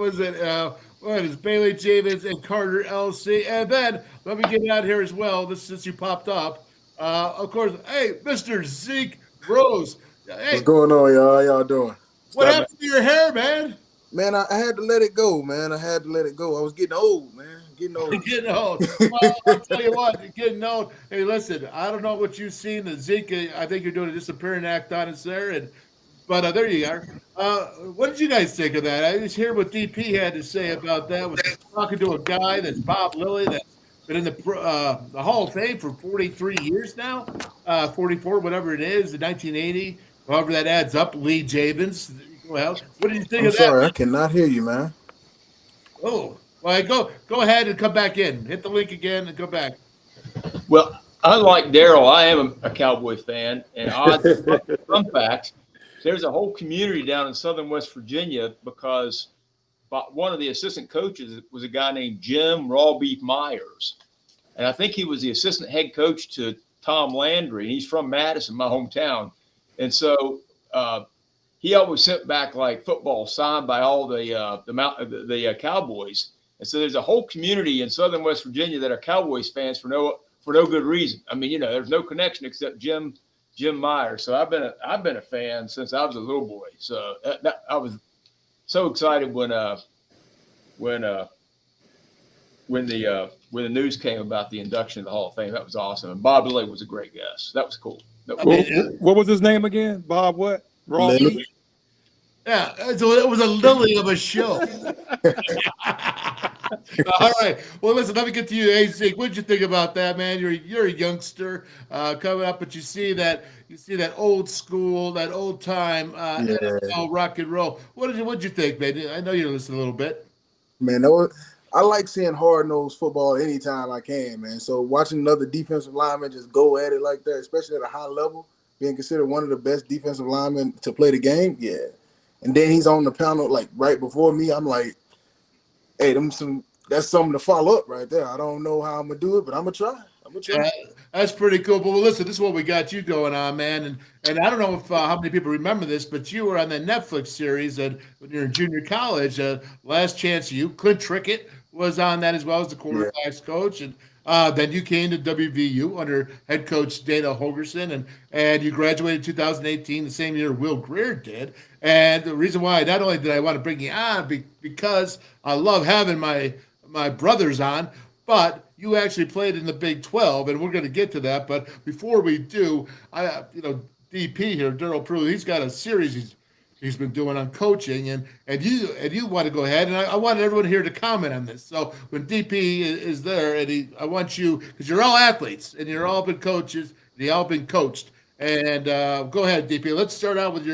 what is Bailey Javins and Carter LC. And then let me get out here as well, since you popped up. Of course, hey, Mr. Zeke Rose. Hey,
what's going on, y'all? How y'all doing?
What happened to your hair, man?
Man, I had to let it go, man. I had to let it go. I was getting old, man. Getting old.
Well, I'll tell you what, you're getting old. Hey, listen, I don't know what you've seen. The Zeke, I think you're doing a disappearing act on us there. But there you are. What did you guys think of that? I just hear what DP had to say about that. Was talking to a guy that's Bob Lilly that's been in the Hall of Fame for 43 years now, 44, whatever it is, in 1980. However that adds up, Lee Javins. Well, what did you think of that?
I'm sorry, I cannot hear you, man.
Oh, well, go ahead and come back in. Hit the link again and go back.
Well, unlike Darryl, I am a Cowboy fan. And fun fact, there's a whole community down in southern West Virginia because one of the assistant coaches was a guy named Jim Raw Beef Myers. And I think he was the assistant head coach to Tom Landry. And he's from Madison, my hometown. And so he always sent back like football signed by all the Cowboys. And so there's a whole community in southern West Virginia that are Cowboys fans for no good reason. I mean, you know, there's no connection except Jim Myers. So I've been a fan since I was a little boy. So I was so excited when the news came about the induction of the Hall of Fame. That was awesome. And Bob Lilly was a great guest. That was cool.
What was his name again? Bob what?
Lilly.
Yeah, so it was a lily of a show. All right. Well, listen, let me get to you, hey, Zeke. What did you think about that, man? You're a youngster coming up, but you see that old school, that old time
Yeah,
NFL rock and roll. What did you think, man? I know you're listening a little bit.
man. I like seeing hard-nosed football anytime I can, man. So watching another defensive lineman just go at it like that, especially at a high level, being considered one of the best defensive linemen to play the game, yeah. And then he's on the panel like right before me. I'm like, hey, that's something to follow up right there. I don't know how I'm gonna do it, but I'm gonna try.
That's pretty cool. But well, listen, this is what we got you going on, man. And I don't know if how many people remember this, but you were on the Netflix series when you're in junior college. Last Chance U. Clint Trickett was on that as well as the quarterbacks coach, and then you came to WVU under head coach Dana Holgerson, and you graduated in 2018, the same year Will Greer did. And the reason why not only did I want to bring you on because I love having my brothers on, but you actually played in the Big 12, and we're going to get to that. But before we do, DP here, Darryl Prue, he's got a series he's been doing on coaching, and you want to go ahead, and I want everyone here to comment on this. So when DP is there, and I want you, because you're all athletes, and you're all been coaches, and you all been coached, and go ahead, DP. Let's start out with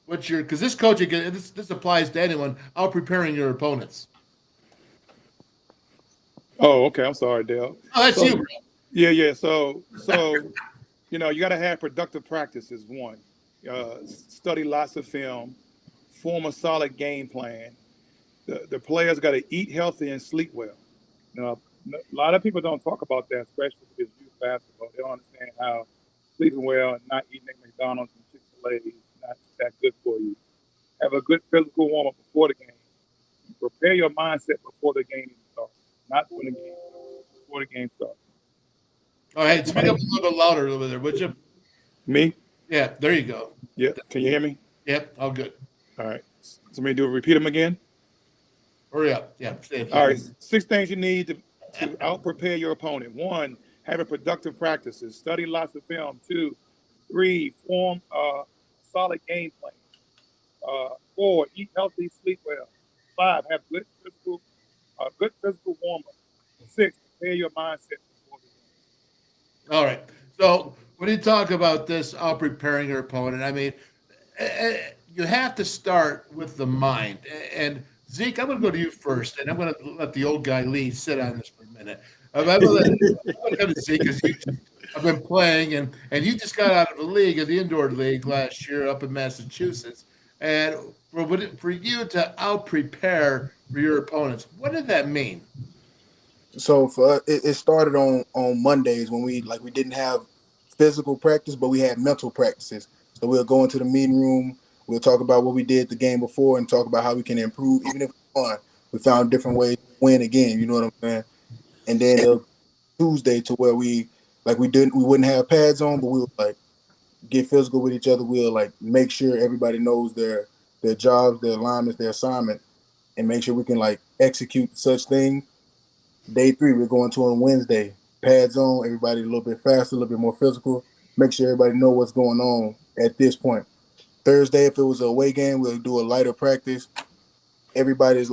because this coaching, this applies to anyone, out preparing your opponents.
Oh, okay. I'm sorry, Dale.
Oh, that's you, bro.
Yeah. So you got to have productive practices. One, study lots of film, form a solid game plan. The players got to eat healthy and sleep well. Now, a lot of people don't talk about that, especially with youth basketball. They don't understand how sleeping well and not eating at McDonald's and Chick-fil-A is not that good for you. Have a good physical warm-up before the game. Prepare your mindset before the game starts. Not when the game starts, before the game starts.
All right, speak up a little bit louder over there, would you?
Me?
Yeah, there you go.
Yep. Can you hear me?
Yep, all good.
All right. Somebody repeat them again?
Hurry up. Yeah.
All right. 6 things you need to out-prepare your opponent. 1, have a productive practices. Study lots of film. 2, 3, form a solid game plan. 4, eat healthy, sleep well. 5, have good physical warm-up. 6, prepare your mindset before the game.
All right. So when you talk about this, preparing your opponent, I mean, you have to start with the mind. And Zeke, I'm going to go to you first, and I'm going to let the old guy Lee sit on this for a minute. I'm going to come to Zeke because I've been playing, and you just got out of the league, of the indoor league last year up in Massachusetts. And for you to out-prepare for your opponents, what did that mean?
So for us, it started on Mondays when we didn't have physical practice, but we had mental practices. So we'll go into the meeting room, we'll talk about what we did the game before and talk about how we can improve. Even if we won, we found different ways to win again, you know what I'm saying? And then Tuesday to where we wouldn't have pads on, but we would get physical with each other. We'll make sure everybody knows their jobs, their alignments, their assignment, and make sure we can execute such things. Day 3, we're going to on Wednesday. Pads on, everybody a little bit faster, a little bit more physical. Make sure everybody know what's going on at this point. Thursday, if it was an away game, we'll do a lighter practice. Everybody's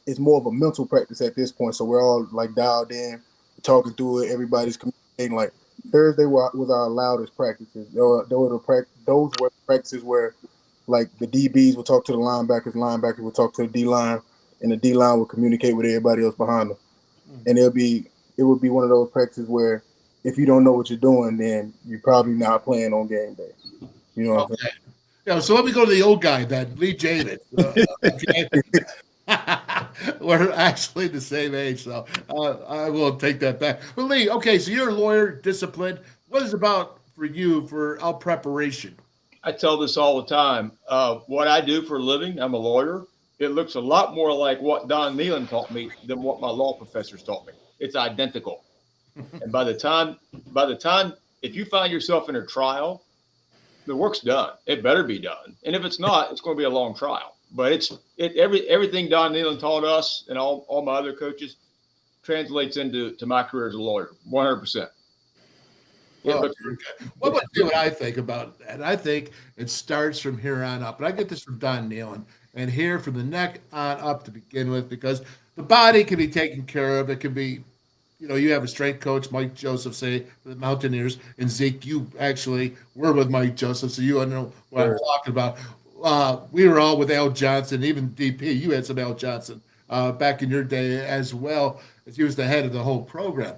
it's more of a mental practice at this point. So we're all dialed in, talking through it. Everybody's communicating. Thursday was our loudest practices. Those were practices where the DBs will talk to the linebackers will talk to the D-line, and the D-line will communicate with everybody else behind them. And it would be one of those practices where if you don't know what you're doing, then you're probably not playing on game day. You know what I'm saying?
Yeah, so let me go to the old guy, then, Lee Javins. We're actually the same age, so I will take that back. But Lee, okay, so you're a lawyer, disciplined. What is it about for you for out preparation?
I tell this all the time. What I do for a living, I'm a lawyer. It looks a lot more like what Don Nealon taught me than what my law professors taught me. It's identical. And by the time, if you find yourself in a trial, the work's done. It better be done. And if it's not, it's going to be a long trial. But everything Don Nealon taught us and all my other coaches translates into my career as a lawyer, 100%. Yeah,
Oh,
but
okay. Well, let's see what I think about that. I think it starts from here on up. And I get this from Don Nealon. And here from the neck on up to begin with, because the body can be taken care of. It can be, you have a strength coach, Mike Joseph, say, for the Mountaineers. And Zeke, you actually were with Mike Joseph, so you know what I'm talking about. We were all with Al Johnson, even DP. You had some Al Johnson back in your day as well, as he was the head of the whole program.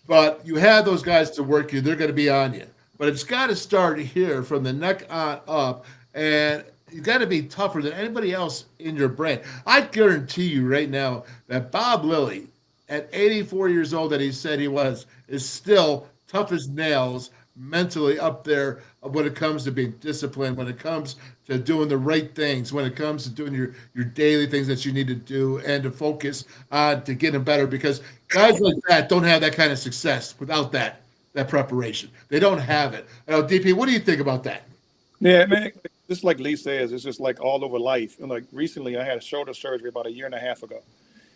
But you had those guys to work you. They're going to be on you. But it's got to start here from the neck on up. And you got to be tougher than anybody else in your brand. I guarantee you right now that Bob Lilly, at 84 years old that he said he was, is still tough as nails, mentally up there when it comes to being disciplined, when it comes to doing the right things, when it comes to doing your daily things that you need to do and to focus on to getting better, because guys like that don't have that kind of success without that preparation. They don't have it. DP, what do you think about that?
Yeah, man, just like Lee says, it's just like all over life. And like recently I had a shoulder surgery about 1.5 years ago,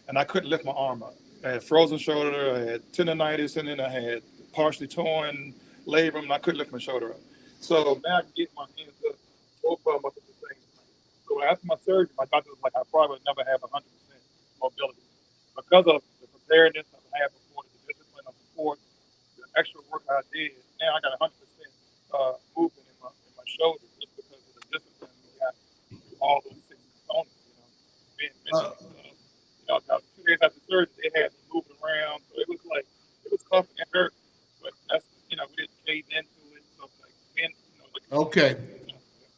and I couldn't lift my arm up. I had frozen shoulder, I had tendonitis, and then I had partially torn labrum, and I couldn't lift my shoulder up. So now I can get my hands up, both of them up at the same time. So after my surgery, my doctor was like, I probably would never have 100% mobility. Because of the preparedness I had before, the discipline of support, the extra work I did, now I got 100% movement in my shoulders just because of the discipline we got all those 6 components, being about 2 days after surgery, they had me moving around. So it was tough and hurt. But that's, we didn't cave into it. So
Okay.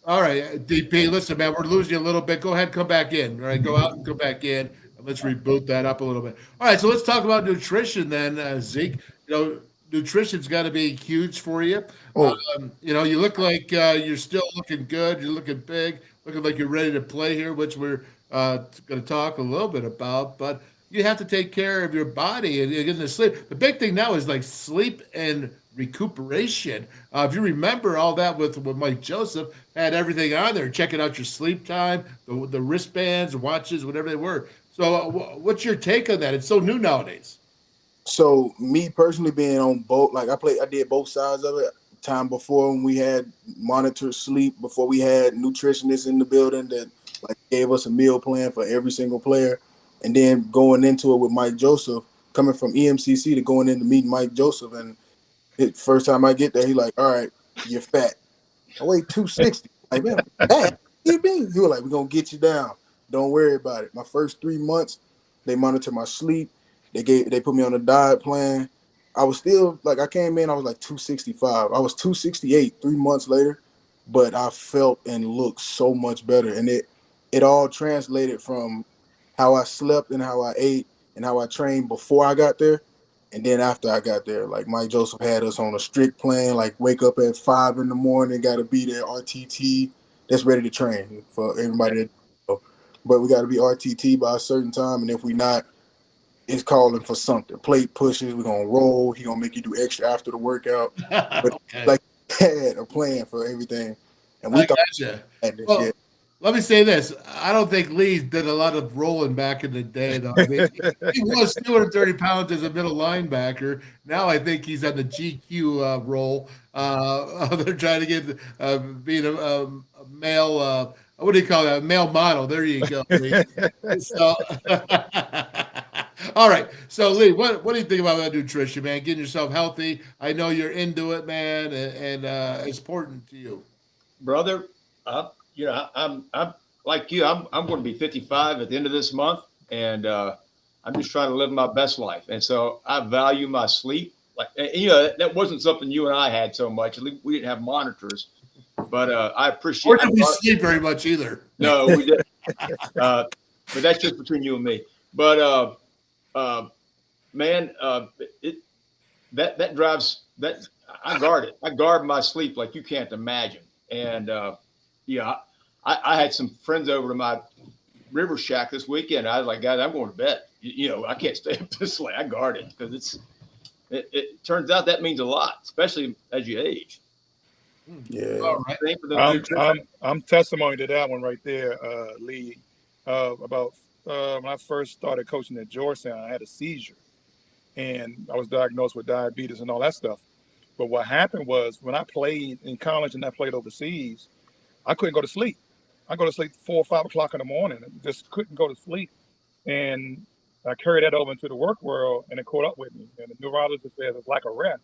All right, DP, listen, man, we're losing you a little bit. Go ahead, come back in. All right, go out and come back in. And let's reboot that up a little bit. All right, so let's talk about nutrition then, Zeke. Nutrition's got to be huge for you. You look like you're still looking good. You're looking big, looking like you're ready to play here, which we're going to talk a little bit about. But you have to take care of your body and getting to sleep. The big thing now is like sleep and recuperation. If you remember all that with Mike Joseph, had everything on there, checking out your sleep time, the wristbands, watches, whatever they were. So what's your take on that? It's so new nowadays.
So me personally being on both, like I did both sides of it. Time before when we had monitored sleep, before we had nutritionists in the building that like gave us a meal plan for every single player. And then going into it with Mike Joseph, coming from EMCC to going into meeting Mike Joseph. And first time I get there, he like, all right, you're fat. I weigh 260. Like, man, fat? You mean? He was like, we're going to get you down. Don't worry about it. My first 3 months, they monitor my sleep. They put me on a diet plan. I was still, like, I came in, I was like 265. I was 268 3 months later, but I felt and looked so much better. And it all translated from how I slept and how I ate and how I trained before I got there. And then after I got there, like Mike Joseph had us on a strict plan, like wake up at 5 a.m, got to be there, RTT, that's ready to train for everybody. But we got to be RTT by a certain time. And if we not, it's calling for something. Plate pushes, we're going to roll. He going to make you do extra after the workout. But
Okay.
like had a plan for everything. And we thought had this yet.
Let me say this. I don't think Lee did a lot of rolling back in the day, though. I mean, he was 230 pounds as a middle linebacker. Now I think he's on the GQ role. They're trying to get being a male, what do you call that? A male model. There you go, Lee. So, all right. So, Lee, what do you think about that nutrition, man? Getting yourself healthy. I know you're into it, man, and it's important to you.
Brother, I'm like you. I'm going to be 55 at the end of this month, and I'm just trying to live my best life. And so I value my sleep. Like, that wasn't something you and I had so much. We didn't have monitors, but I appreciate.
Or did we sleep very much either?
No, we didn't. But that's just between you and me. But man, that drives that. I guard it. I guard my sleep like you can't imagine. And I had some friends over to my river shack this weekend. I was like, guys, I'm going to bed. I can't stay up this late. I guard it because it turns out that means a lot, especially as you age.
Yeah.
All right.
I'm testimony to that one right there, Lee. About when I first started coaching at Georgetown, I had a seizure, and I was diagnosed with diabetes and all that stuff. But what happened was when I played in college and I played overseas, I couldn't go to sleep. I go to sleep 4 or 5 o'clock in the morning and just couldn't go to sleep. And I carried that over into the work world, and it caught up with me. And the neurologist says it's like a rest.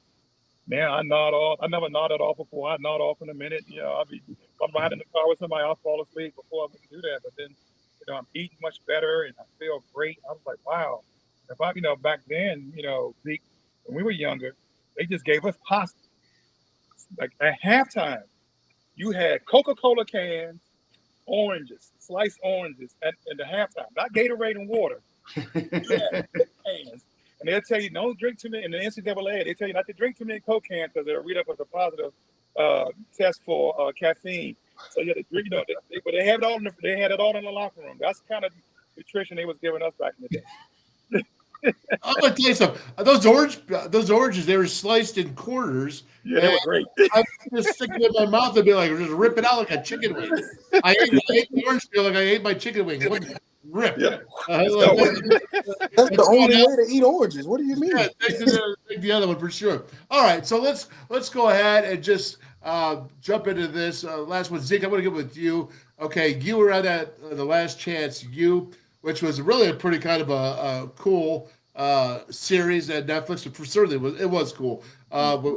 Man, I nod off. I never nodded off before. I nod off in a minute. You know, I'm riding in the car with somebody, I'll fall asleep before I can do that. But then, you know, I'm eating much better and I feel great. I was like, wow. If I, you know, back then, you know, Zeke, when we were younger, they just gave us pasta. Like at halftime, you had Coca-Cola cans, oranges, sliced oranges in the halftime, not Gatorade and water. Cans. And they'll tell you, don't drink too many. In the NCAA, they tell you not to drink too many Coke cans because they'll read up as a positive test for caffeine. So you had to drink, you know, but they had it all they had it all in the locker room. That's kind of nutrition they was giving us back in the day.
I'm gonna tell you something. Those oranges, they were sliced in quarters.
Yeah, they were great.
I would just stick them in my mouth and be like, just rip it out like a chicken wing. I ate the orange peel like I ate my chicken wing. Rip.
Yeah.
That's the only way to eat oranges. What do you mean?
Yeah, take the other one for sure. All right, so let's go ahead and just jump into this last one. Zeke, I'm going to get with you. Okay, you were at the Last Chance U, which was really a pretty kind of a cool series at Netflix. For certainly it was cool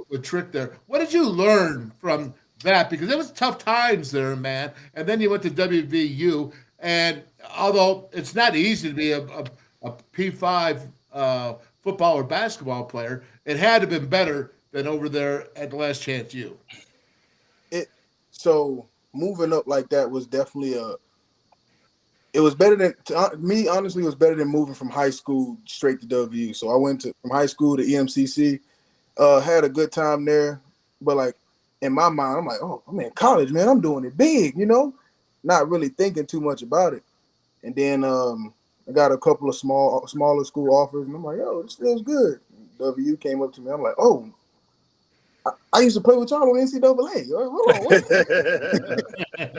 with Trick there. What did you learn from that? Because it was tough times there, man. And then you went to WVU, and although it's not easy to be a P5 football or basketball player, it had to have been better than over there at the Last Chance U.
So moving up like that was definitely it was better than me. Honestly, it was better than moving from high school straight to WVU. So I went from high school to EMCC, had a good time there. But like in my mind, I'm like, oh, I'm in college, man. I'm doing it big, you know, not really thinking too much about it. And then I got a couple of smaller school offers, and I'm like, yo, this feels good. WVU came up to me. I'm like, oh, I used to play with y'all on NCAA. Hold on, wait.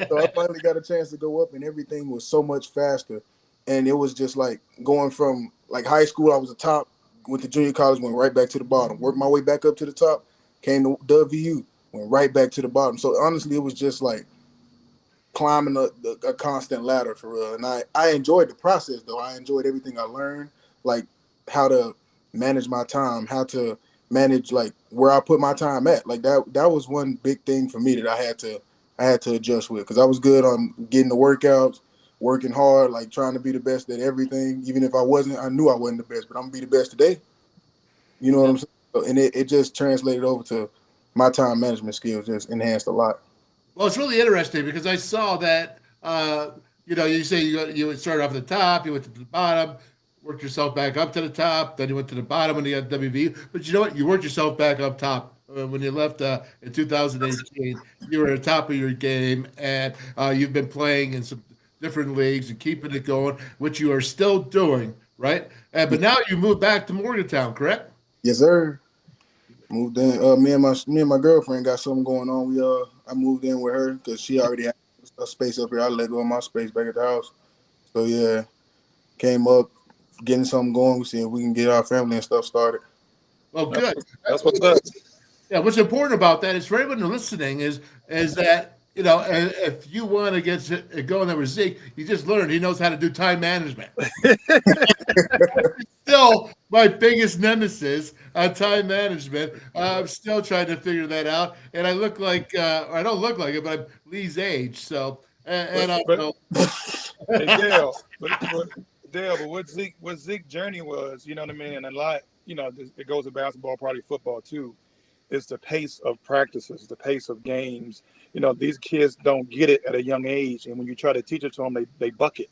So I finally got a chance to go up, and everything was so much faster. And it was just like going from like high school, I was the top, went to junior college, went right back to the bottom, worked my way back up to the top, came to WVU, went right back to the bottom. So honestly, it was just like climbing a constant ladder for real. And I enjoyed the process, though. I enjoyed everything I learned, like how to manage my time, how to manage like where I put my time at. Like that was one big thing for me that I had to adjust with, because I was good on getting the workouts, working hard, like trying to be the best at everything. Even if I wasn't, I knew I wasn't the best, but I'm gonna be the best today. You know what I'm saying? So, and it just translated over to my time management skills, just enhanced a lot.
Well, it's really interesting because I saw that, you know, you say you would start off at the top, you went to the bottom, worked yourself back up to the top, then you went to the bottom when you got WVU. But you know what? You worked yourself back up top. When you left in 2018, you were at the top of your game, and you've been playing in some different leagues and keeping it going, which you are still doing, right? But now you moved back to Morgantown, correct?
Yes, sir. Moved in. Me and my girlfriend got something going on. I moved in with her because she already had a space up here. I let go of my space back at the house. So yeah, came up, getting something going. We see if we can get our family and stuff started.
Well, good.
That's what's up.
Yeah, what's important about that is for everyone listening is that, you know, if you want to get going there with Zeke, you just learned he knows how to do time management. Still my biggest nemesis on time management. I'm still trying to figure that out. And I look like, I don't look like it, but I'm Lee's age. So, and I don't know.
Hey, Dale, but what Zeke's journey was, you know what I mean? And a lot, you know, it goes to basketball, probably football too. It's the pace of practices, the pace of games. You know, these kids don't get it at a young age. And when you try to teach it to them, they buck it.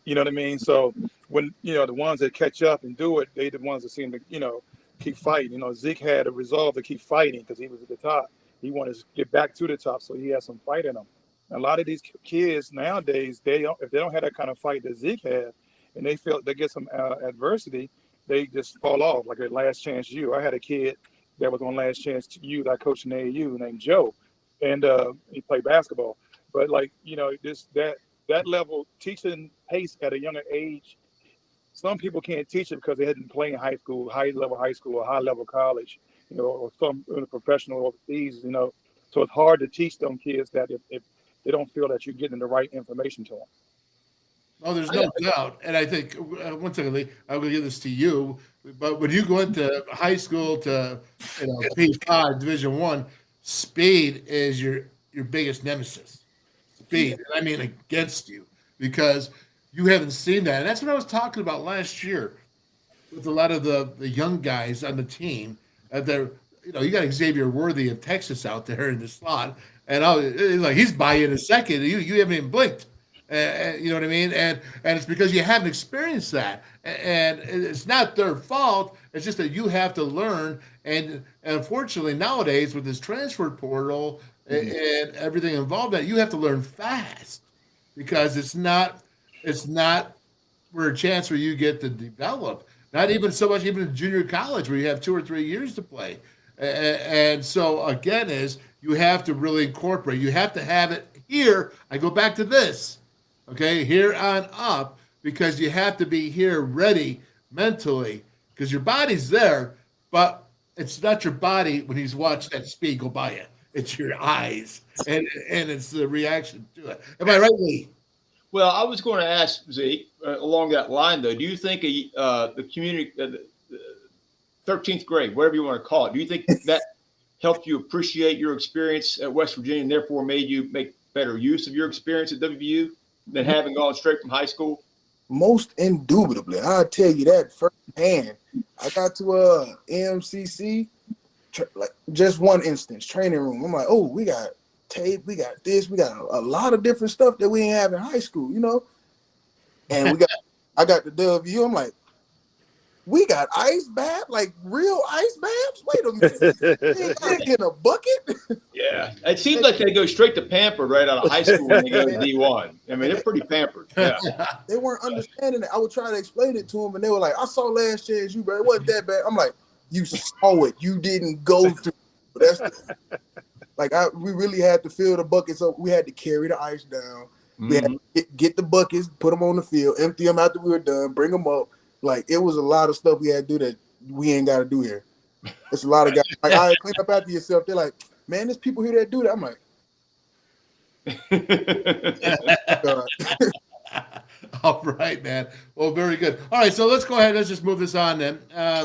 You know what I mean? So when, you know, the ones that catch up and do it, they the ones that seem to, you know, keep fighting. You know, Zeke had a resolve to keep fighting because he was at the top. He wanted to get back to the top, so he had some fight in him. A lot of these kids nowadays, if they don't have that kind of fight that Zeke had, and they feel they get some adversity, they just fall off. Like at Last Chance U, I had a kid that was on Last Chance U that I coached in AAU named Joe, and he played basketball. But like, you know, that level teaching pace at a younger age, some people can't teach it because they hadn't played in high school, high level high school or high level college. or some professional overseas, So it's hard to teach them kids that if they don't feel that you're getting the right information to them.
Oh, there's no doubt. And I think, one second, Lee, I'm going to give this to you. But when you go into high school to, P5, Division I, speed is your biggest nemesis. Speed. And I mean against you, because you haven't seen that. And that's what I was talking about last year with a lot of the young guys on the team. You got Xavier Worthy of Texas out there in the slot. And he's by you in a second. You haven't even blinked. You know what I mean? And it's because you haven't experienced that. And it's not their fault. It's just that you have to learn. And unfortunately, nowadays, with this transfer portal and everything involved, that you have to learn fast, because it's not for a chance where you get to develop. Not even so much even in junior college, where you have 2 or 3 years to play. And so, again, you have to really incorporate. You have to have it here. I go back to this. Okay, here on up, because you have to be here ready mentally, because your body's there, but it's not your body when he's watched that speed go by you. It's your eyes, and it's the reaction to it. Am I right, Lee?
Well, I was going to ask Zeke along that line, though. Do you think the community, 13th grade, whatever you want to call it, do you think that helped you appreciate your experience at West Virginia and therefore made you make better use of your experience at WVU than having gone straight from high school?
Most indubitably, I'll tell you that firsthand. I got to MCC, like just one instance, training room. I'm like, oh, we got tape, we got this, we got a lot of different stuff that we didn't have in high school, And I got the WVU. I'm like, we got ice bath, like real ice baths. Wait a minute, in a bucket.
Yeah, it seems like they go straight to pampered right out of high school when they go to D1. I mean, they're pretty pampered. Yeah,
they weren't understanding it. I would try to explain it to them, and they were like, "I saw last year as you, bro. It wasn't that bad." I'm like, "You saw it. You didn't go through." We really had to fill the buckets up. We had to carry the ice down. We had to get the buckets, put them on the field, empty them after we were done, bring them up. Like, it was a lot of stuff we had to do that we ain't got to do here. It's a lot of guys. Like, all right, clean up after yourself. They're like, man, there's people here that do that. I'm
like, all right, man. Well, very good. All right, so let's go ahead. Let's just move this on then.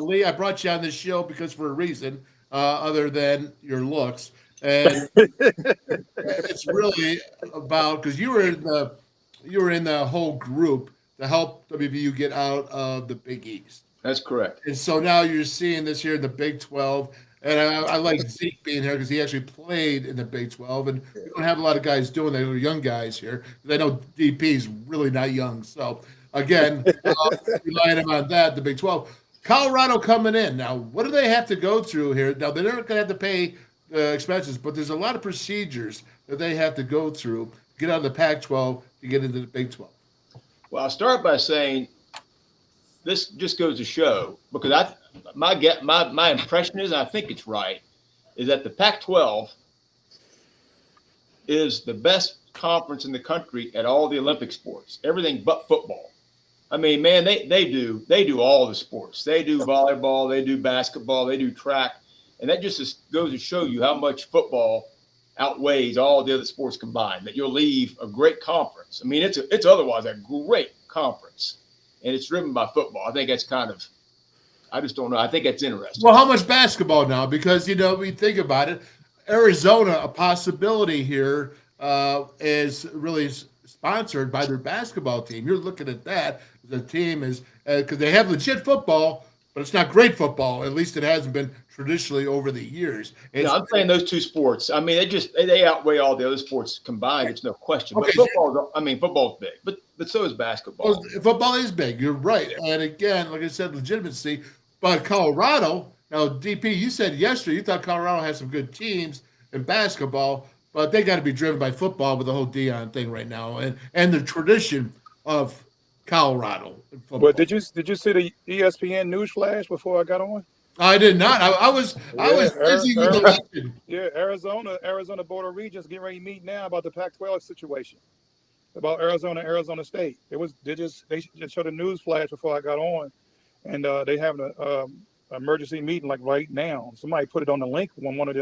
Lee, I brought you on this show because for a reason other than your looks. And it's really about, because you were in the whole group to help WVU get out of the Big East.
That's correct.
And so now you're seeing this here in the Big 12. And I like Zeke being here because he actually played in the Big 12. And we don't have a lot of guys doing that. They're young guys here. I know DP's really not young. So, again, relying on that, the Big 12. Colorado coming in. Now, what do they have to go through here? Now, they're not going to have to pay expenses, but there's a lot of procedures that they have to go through to get out of the Pac-12 to get into the Big 12.
Well, I'll start by saying this just goes to show, because my impression is, and I think it's right, is that the Pac-12 is the best conference in the country at all the Olympic sports, everything but football. I mean, man, they do all the sports. They do volleyball, they do basketball, they do track, and that just goes to show you how much football outweighs all the other sports combined, that you'll leave a great conference. I mean, it's otherwise a great conference, and it's driven by football. I think that's I just don't know. I think that's interesting.
Well, how much basketball now? Because, we think about it, Arizona, a possibility here is really sponsored by their basketball team. You're looking at that. The team is, because they have legit football, but it's not great football. At least it hasn't been traditionally over the years.
I'm saying those two sports. I mean, they outweigh all the other sports combined. It's no question.
Okay,
but football's big, but so is basketball.
Well, football is big. You're right. And again, like I said, legitimacy. But Colorado, now DP, you said yesterday you thought Colorado had some good teams in basketball, but they got to be driven by football with the whole Deion thing right now, and the tradition of Colorado.
But did you see the ESPN news flash before I got on?
I did not. I was busy with the election.
Yeah, Arizona Board of Regents getting ready to meet now about the Pac-12 situation, about Arizona State. They just showed a news flash before I got on, and they having emergency meeting like right now. Somebody put it on the link on one of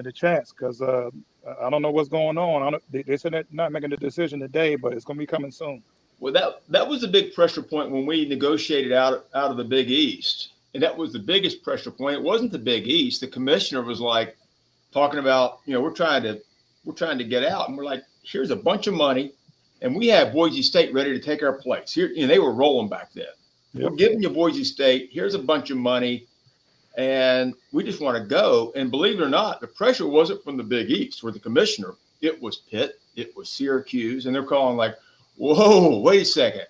the chats because I don't know what's going on. They said they're not making the decision today, but it's going to be coming soon.
Well, that was a big pressure point when we negotiated out of the Big East, and that was the biggest pressure point. It wasn't the Big East. The commissioner was like talking about, we're trying to get out, and we're like, here's a bunch of money, and we have Boise State ready to take our place. Here, they were rolling back then. Yep. We're giving you Boise State. Here's a bunch of money, and we just want to go. And believe it or not, the pressure wasn't from the Big East or the commissioner. It was Pitt. It was Syracuse, and they're calling like, whoa, wait a second.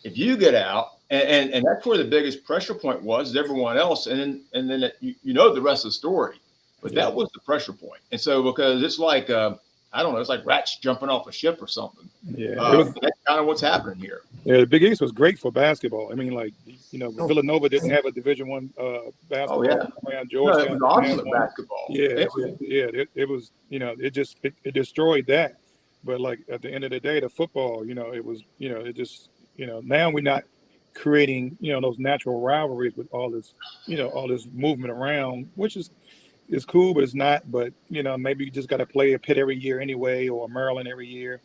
If you get out, and that's where the biggest pressure point was, is everyone else, and then you know the rest of the story. But that was the pressure point. And so because it's like, I don't know, it's like rats jumping off a ship or something.
Yeah.
That's kind of what's happening here.
Yeah, the Big East was great for basketball. I mean, like, Villanova didn't have a Division I basketball.
Oh, yeah.
Georgetown,
it was awesome basketball.
Yeah, it was, it destroyed that. But, like, at the end of the day, the football, it was, it just, now we're not creating, those natural rivalries with all this, all this movement around, which is cool, but it's not. But, maybe you just got to play a Pitt every year anyway, or Maryland every year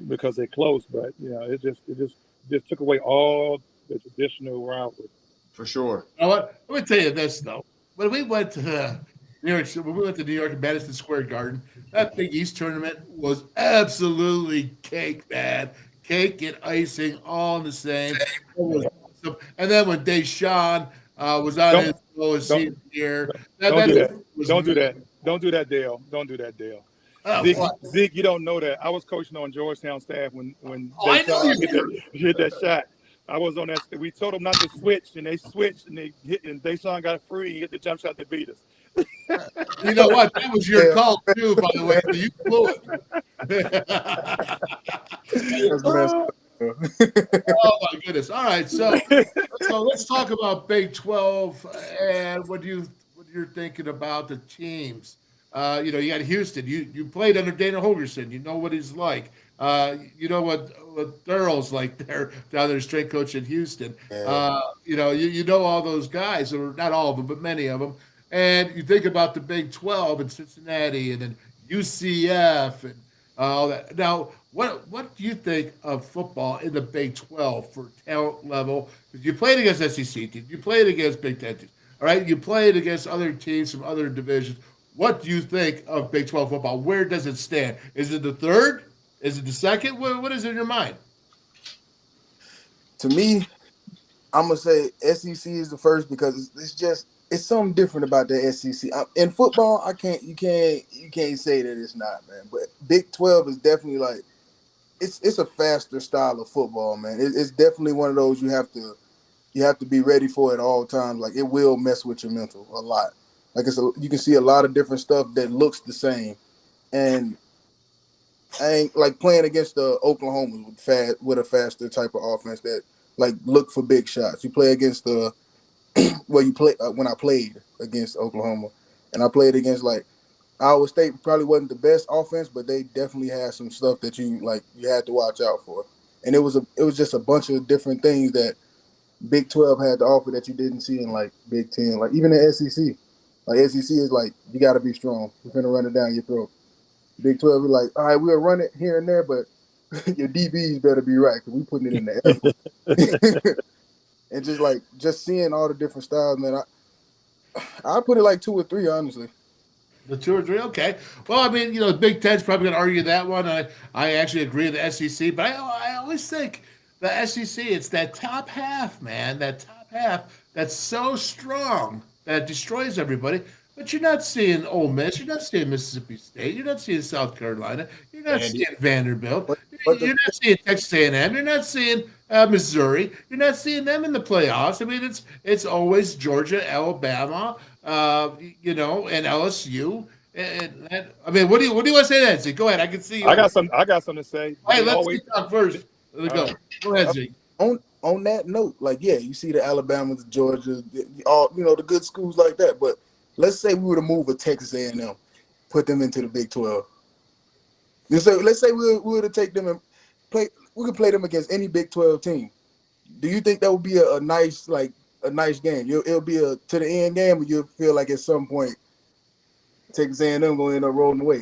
because they're close. But, it just took away all the traditional rivalry.
For sure.
You know what? Let me tell you this, though. When we went to New York at Madison Square Garden, that Big East tournament was absolutely cake, man. Cake and icing all in the same. It was awesome. And then when Deshaun was on his lowest season here.
Don't do that. Don't do that, Dale. Don't do that, Dale. Zeke, you don't know that. I was coaching on Georgetown staff when Deshaun hit that shot. I was on that. We told them not to switch, and they switched, and Deshaun got free and hit the jump shot to beat us.
You know what? That was your call too, by the way. You blew it. Oh my goodness! All right, so let's talk about Big 12 and what you're thinking about the teams. You got Houston. You played under Dana Holgerson. You know what he's like. You know what Darryl's like there down there, strength coach in Houston. Yeah. You know all those guys, or not all of them, but many of them. And you think about the Big 12 and Cincinnati, and then UCF and all that. Now, what do you think of football in the Big 12 for talent level? Because you played against SEC teams, you played against Big 10 teams, all right? You played against other teams from other divisions. What do you think of Big 12 football? Where does it stand? Is it the third? Is it the second? What is in your mind?
To me, I'm gonna say SEC is the first because it's something different about the SEC. In football, you can't say that it's not, man. But Big 12 is definitely like it's a faster style of football, man. It's definitely one of those you have to be ready for at all times. Like it will mess with your mental a lot. Like you can see a lot of different stuff that looks the same, and I ain't like playing against the Oklahoma with a faster type of offense that like look for big shots. You play against the when I played against Oklahoma, and I played against like Iowa State probably wasn't the best offense, but they definitely had some stuff that you had to watch out for. And it was just a bunch of different things that Big 12 had to offer that you didn't see in like Big 10, like even the SEC. Like SEC is like you got to be strong. We're gonna run it down your throat. Big 12 is like, all right, we'll run it here and there, but your DBs better be right because we putting it in the air. And just seeing all the different styles, man. I put it like 2 or 3, honestly.
The 2 or 3, okay. Well, I mean, Big Ten's probably going to argue that one. I actually agree with the SEC, but I always think the SEC, it's that top half, man. That top half that's so strong that it destroys everybody. But you're not seeing Ole Miss. You're not seeing Mississippi State. You're not seeing South Carolina. You're not seeing Vanderbilt. You're not seeing Texas A&M. You're not seeing Missouri. You're not seeing them in the playoffs. I mean, it's always Georgia, Alabama, and LSU. I mean, what do you want to say to that, Zeke? Go ahead. I can see you.
I got something to say.
Hey, let's talk first. Let's go. Go ahead, Zeke.
On that note, like, yeah, you see the Alabamas, the Georgias, all the good schools like that. But let's say we were to move a Texas A&M, put them into the Big 12. Let's say we were to take them and play. We could play them against any Big 12 team. Do you think that would be a nice, like, a nice game. It'll be a to the end game, but you'll feel like at some point Texas A&M going to end up rolling away.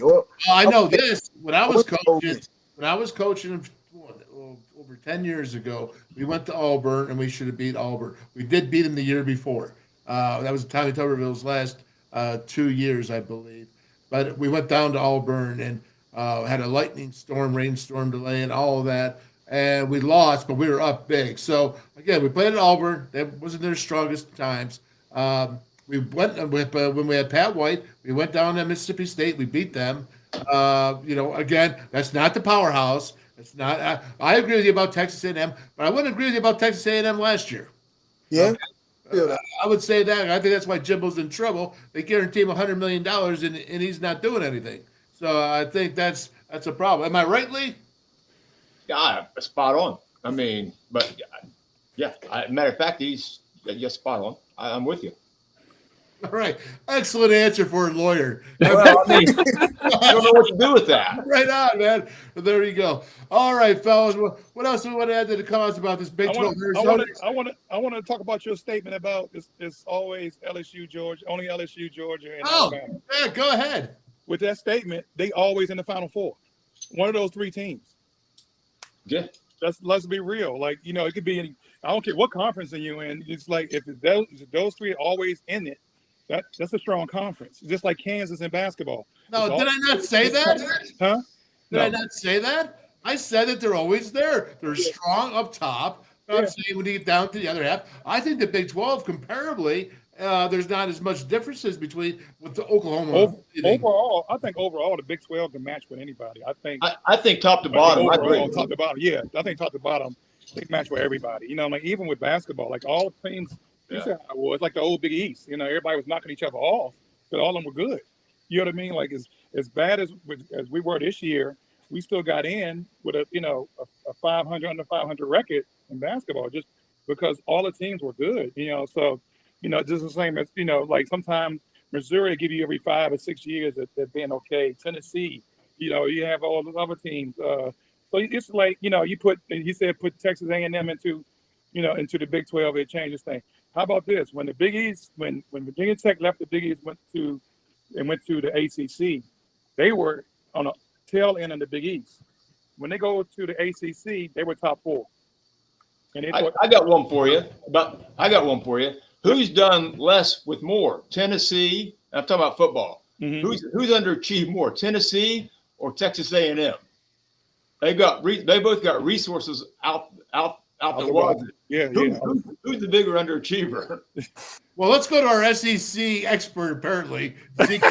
I know this. When I was coaching over 10 years ago, we went to Auburn and we should have beat Auburn. We did beat them the year before. That was Tommy Tuberville's last 2 years, I believe. But we went down to Auburn and had a lightning storm, rainstorm delay, and all of that. And we lost, but we were up big. So, again, we played at Auburn. That wasn't their strongest times. We went when we had Pat White. We went down to Mississippi State. We beat them. Again, that's not the powerhouse. It's not. I agree with you about Texas A&M, but I wouldn't agree with you about Texas A&M last year.
Yeah.
I would say that. I think that's why Jimbo's in trouble. They guarantee him $100 million, and he's not doing anything. So I think that's a problem. Am I right, Lee?
Yeah, spot on. I mean, but yeah, matter of fact, he's just spot on. I'm with you.
All right. Excellent answer for a lawyer.
Well, I mean, I don't know what to do with that.
Right on, man. There you go. All right, fellas. What else do we want to add to the comments about this Big 12?
I want to talk about your statement about it's always LSU, Georgia, only LSU, Georgia, and Alabama.
Yeah, go ahead.
With that statement, they always in the Final Four. One of those three teams.
Yeah.
Let's be real. Like, it could be any. I don't care what conference are you in. It's like if those three are always in it. That's a strong conference, just like Kansas in basketball.
No, did I not say that?
Huh?
Did I not say that? I said that they're always there. They're strong up top. I'm saying when you get down to the other half, I think the Big 12 comparably, there's not as much differences with the Oklahoma.
Overall, I think the Big 12 can match with anybody.
I think top to bottom.
Top to bottom, yeah. I think top to bottom, they match with everybody. Like even with basketball, like all the teams. You said how it was like the old Big East. Everybody was knocking each other off, but all of them were good. You know what I mean? Like as bad as we were this year, we still got in with a 500 under 500 record in basketball just because all the teams were good. So just the same as like sometimes Missouri give you every 5 or 6 years that being okay. Tennessee, you have all those other teams. So it's like he said put Texas A&M into the Big 12, it changes things. How about this? When the Big East, when Virginia Tech left the Big East, went to the ACC, they were on a tail end of the Big East. When they go to the ACC, they were top 4. And
I got one for you. Who's done less with more? Tennessee. I'm talking about football. Mm-hmm. Who's underachieved more? Tennessee or Texas A&M? They both got resources out the wazoo.
Yeah.
Who's the bigger underachiever?
Well, let's go to our SEC expert. Apparently, Zeke.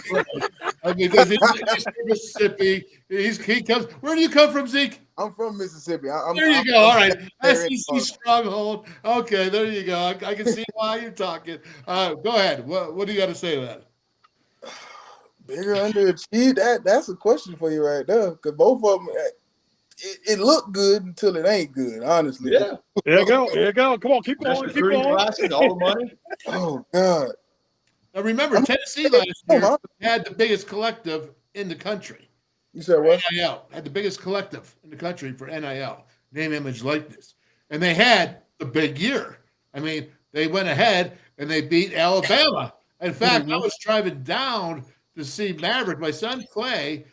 Because he's from Mississippi. He comes. Where do you come from, Zeke?
I'm from Mississippi.
There you go. All right, SEC stronghold. Okay, there you go. I can see why you're talking. Go ahead. What do you got to say to that?
Bigger underachieved. That's a question for you right there. Because both of them. It looked good until it ain't good, honestly.
Yeah.
There you go. Come on, keep going.
Glasses, all the money.
Oh, God.
Now, remember, Tennessee last year had the biggest collective in the country.
You said what?
NIL. Had the biggest collective in the country for NIL, name, image, likeness. And they had the big year. I mean, they went ahead and they beat Alabama. In fact, I was driving down to see Maverick, my son Clay,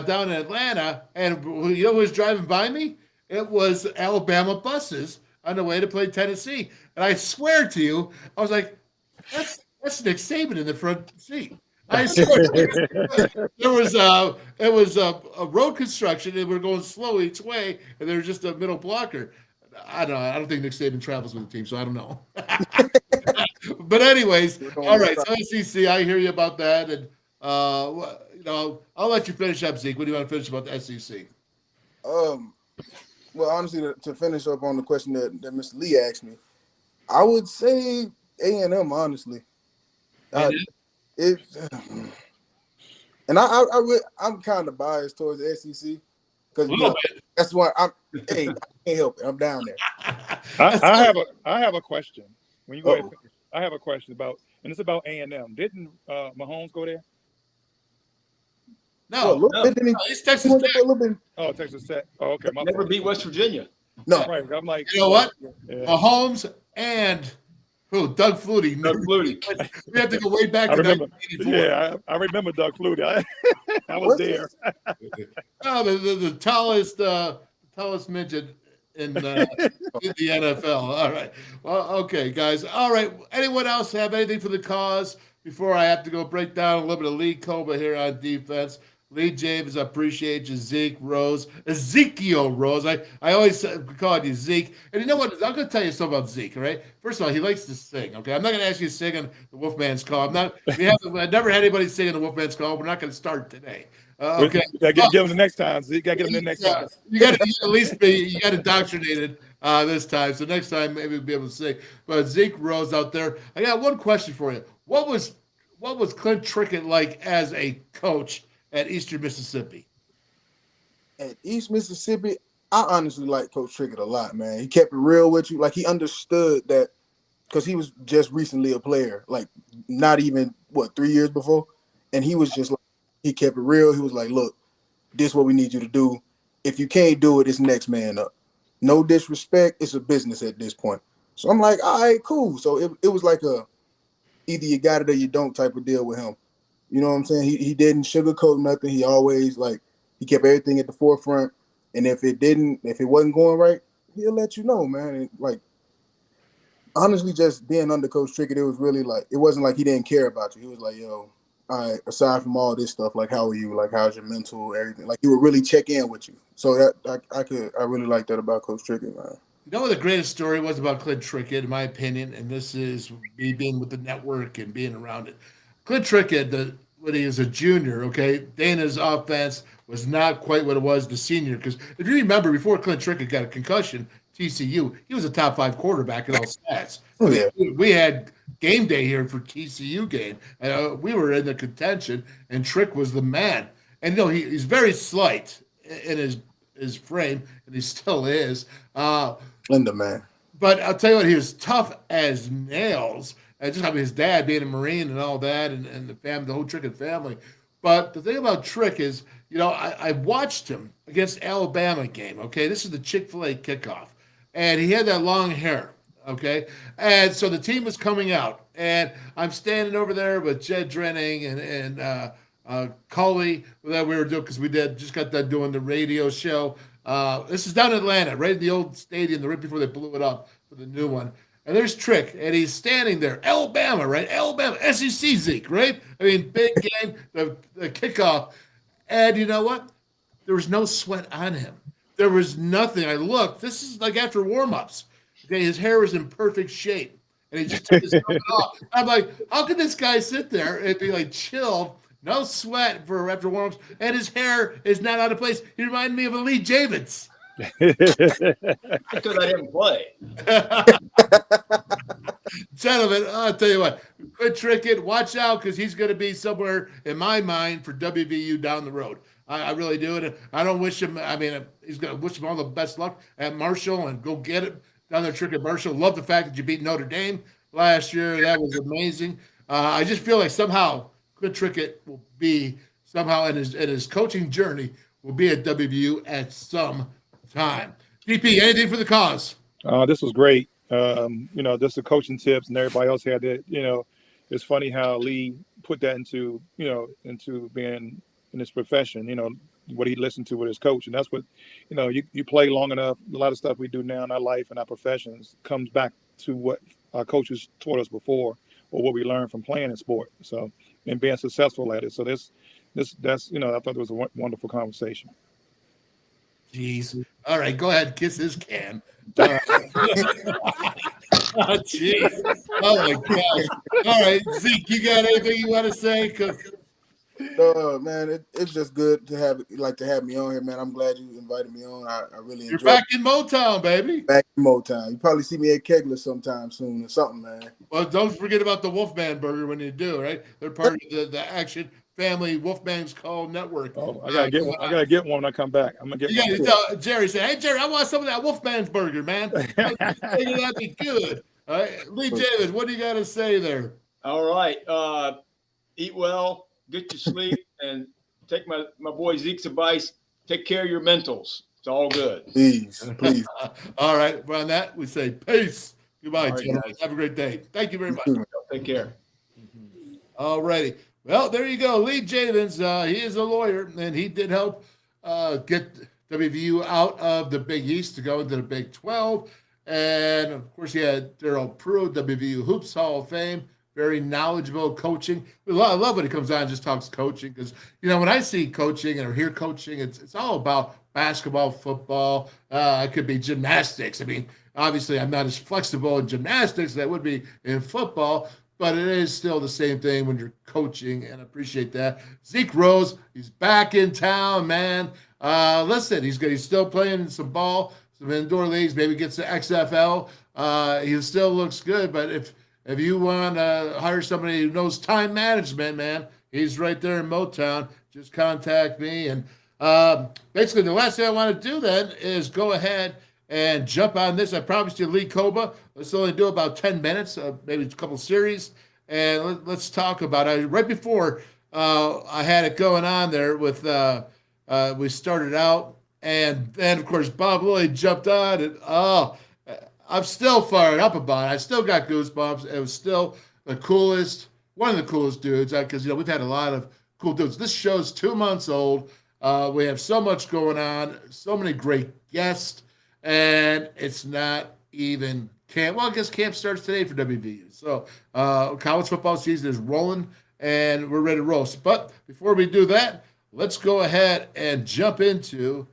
down in Atlanta, and you know who was driving by me? It was Alabama buses on the way to play Tennessee. And I swear to you, I was like, that's Nick Saban in the front seat. I swear it was a road construction, and we're going slow each way, and there was just a middle blocker. I don't know. I don't think Nick Saban travels with the team, so I don't know. But anyways, all right. So SEC, I hear you about that, and I'll let you finish up, Zeke. What do you want to finish about the SEC?
Well, honestly, to finish up on the question that Mr. Lee asked me, I would say A&M, honestly. And I'm kind of biased towards the SEC because that's why I can't help it. I'm down there.
I have a question. When you go ahead, I have a question about, and it's about A&M. Didn't Mahomes go there?
No, he's Texas Tech.
Oh, Texas Tech. Oh, okay.
Never beat West Virginia.
No.
Right. I'm like,
you know what? Yeah. Mahomes and Who? Doug Flutie.
Doug Flutie.
We have to go way back
I
to
remember.
1984.
Yeah, I remember Doug Flutie. I was there.
Oh, the tallest midget in the NFL. All right. Well, okay, guys. All right. Anyone else have anything for the cause before I have to go break down a little bit of Lee Kpogba here on defense? Lee Javins, I appreciate you. Zeke Rose. Ezekiel Rose. I always call you Zeke. And you know what? I'm going to tell you something about Zeke, all right? First of all, he likes to sing, okay? I'm not going to ask you to sing on the Wolfman's Call. I've never had anybody sing on the Wolfman's Call. We're not going to start today. Okay.
You got to get him the next time. Zeke, got to get him the next time.
You got to at least you got indoctrinated this time. So next time, maybe we'll be able to sing. But Zeke Rose out there, I got one question for you. What was Clint Trickett like as a coach at Eastern Mississippi?
At East Mississippi, I honestly like Coach Trickett a lot, man. He kept it real with you. Like, he understood that because he was just recently a player, like not even, 3 years before? And he was just like, he kept it real. He was like, look, this is what we need you to do. If you can't do it, it's next man up. No disrespect. It's a business at this point. So I'm like, all right, cool. So it was like either you got it or you don't type of deal with him. You know what I'm saying? He didn't sugarcoat nothing. He always, he kept everything at the forefront. And if it wasn't going right, he'll let you know, man. And, honestly, just being under Coach Trickett, it was really it wasn't like he didn't care about you. He was like, yo, all right, aside from all this stuff, how are you? How's your mental, everything? He would really check in with you. So that I really like that about Coach Trickett, man.
You know what the greatest story was about Clint Trickett, in my opinion, and this is me being with the network and being around it. Clint Trickett, when he was a junior, okay, Dana's offense was not quite what it was the senior. Because if you remember, before Clint Trickett got a concussion, TCU, he was a top 5 quarterback in all stats.
Oh, yeah.
We had game day here for TCU game. And we were in the contention, and Trick was the man. And he's very slight in his frame, and he still is.
Linda, man.
But I'll tell you what, he was tough as nails. And just his dad being a Marine and all that, and the family, the whole Trickett family. But the thing about Trick is, I watched him against Alabama game. Okay, this is the Chick-fil-A kickoff, and he had that long hair. Okay, and so the team was coming out, and I'm standing over there with Jed Drenning and Cully that we were doing because we just got done doing the radio show. This is down in Atlanta, right in the old stadium, right before they blew it up for the new one. And there's Trick, and he's standing there. Alabama, right? Alabama, SEC Zeke, right? I mean, big game, the kickoff. And you know what? There was no sweat on him. There was nothing. I looked. This is after warm-ups. Okay, his hair was in perfect shape. And he just took his helmet off. I'm like, how can this guy sit there and be chilled, no sweat for after warm-ups, and his hair is not out of place? He reminded me of Lee Javins.
Because I didn't play.
Gentlemen, I'll tell you what, Clint Trickett, watch out because he's going to be somewhere in my mind for WVU down the road. I really do. And I don't wish him, he's going to wish him all the best luck at Marshall and go get it down there, Trickett Marshall. Love the fact that you beat Notre Dame last year. That was amazing. I just feel like somehow Clint Trickett will be in his coaching journey will be at WVU at some time. DP, anything for the cause?
This was great. Just the coaching tips and everybody else had that. It's funny how Lee put that into being in his profession, what he listened to with his coach. And that's what, you play long enough, a lot of stuff we do now in our life and our professions comes back to what our coaches taught us before or what we learned from playing in sport. So, and being successful at it. So that's, I thought it was a wonderful conversation.
Jeez. All right, go ahead, kiss his can. Oh, jeez. Oh, my gosh. All right, Zeke, you got anything you want to say?
Man, it's just good to have me on here, man. I'm glad you invited me on. I really enjoyed it.
You're back in Motown, baby.
Back in Motown. You probably see me at Kegler sometime soon or something, man.
Well, don't forget about the Wolfman Burger when you do, right? They're part of the Action Family Wolfman's Call Network.
Oh, I gotta get one. I gotta get one when I come back. I'm gonna get one.
Tell Jerry, say, hey Jerry, I want some of that Wolfman's Burger, man. That'd be good. All right, Lee Javins, what do you got to say there?
All right, eat well, get your sleep, and take my boy Zeke's advice. Take care of your mentals. It's all good.
Please.
All right, on that we say peace. Goodbye,
All right,
gentlemen.
guys.
Have a great day. Thank you very much.
Take care.
All righty. Well, there you go. Lee Javins, he is a lawyer, and he did help get WVU out of the Big East to go into the Big 12. And, of course, he had Darryl Prue, WVU Hoops Hall of Fame, very knowledgeable coaching. I love when he comes on and just talks coaching because, when I see coaching or hear coaching, it's all about basketball, football. It could be gymnastics. I mean, obviously, I'm not as flexible in gymnastics as I would be in football, but it is still the same thing when you're coaching, and I appreciate that. Zeke Rose, he's back in town, man. Listen, he's still playing some ball, some indoor leagues, maybe gets to XFL. He still looks good, but if you want to hire somebody who knows time management, man, he's right there in Motown. Just contact me. And basically, the last thing I want to do then is go ahead and jump on this. I promised you Lee Kpogba. Let's only do about 10 minutes, maybe a couple series. And let's talk about it. Right before I had it going on there with we started out. And then, of course, Bob Lilly jumped on. And, I'm still fired up about it. I still got goosebumps. It was still the coolest, one of the coolest dudes, because, we've had a lot of cool dudes. This show's 2 months old. We have so much going on, so many great guests, and it's not even camp. Well, I guess camp starts today for WVU. So college football season is rolling, and we're ready to roll. But before we do that, let's go ahead and jump into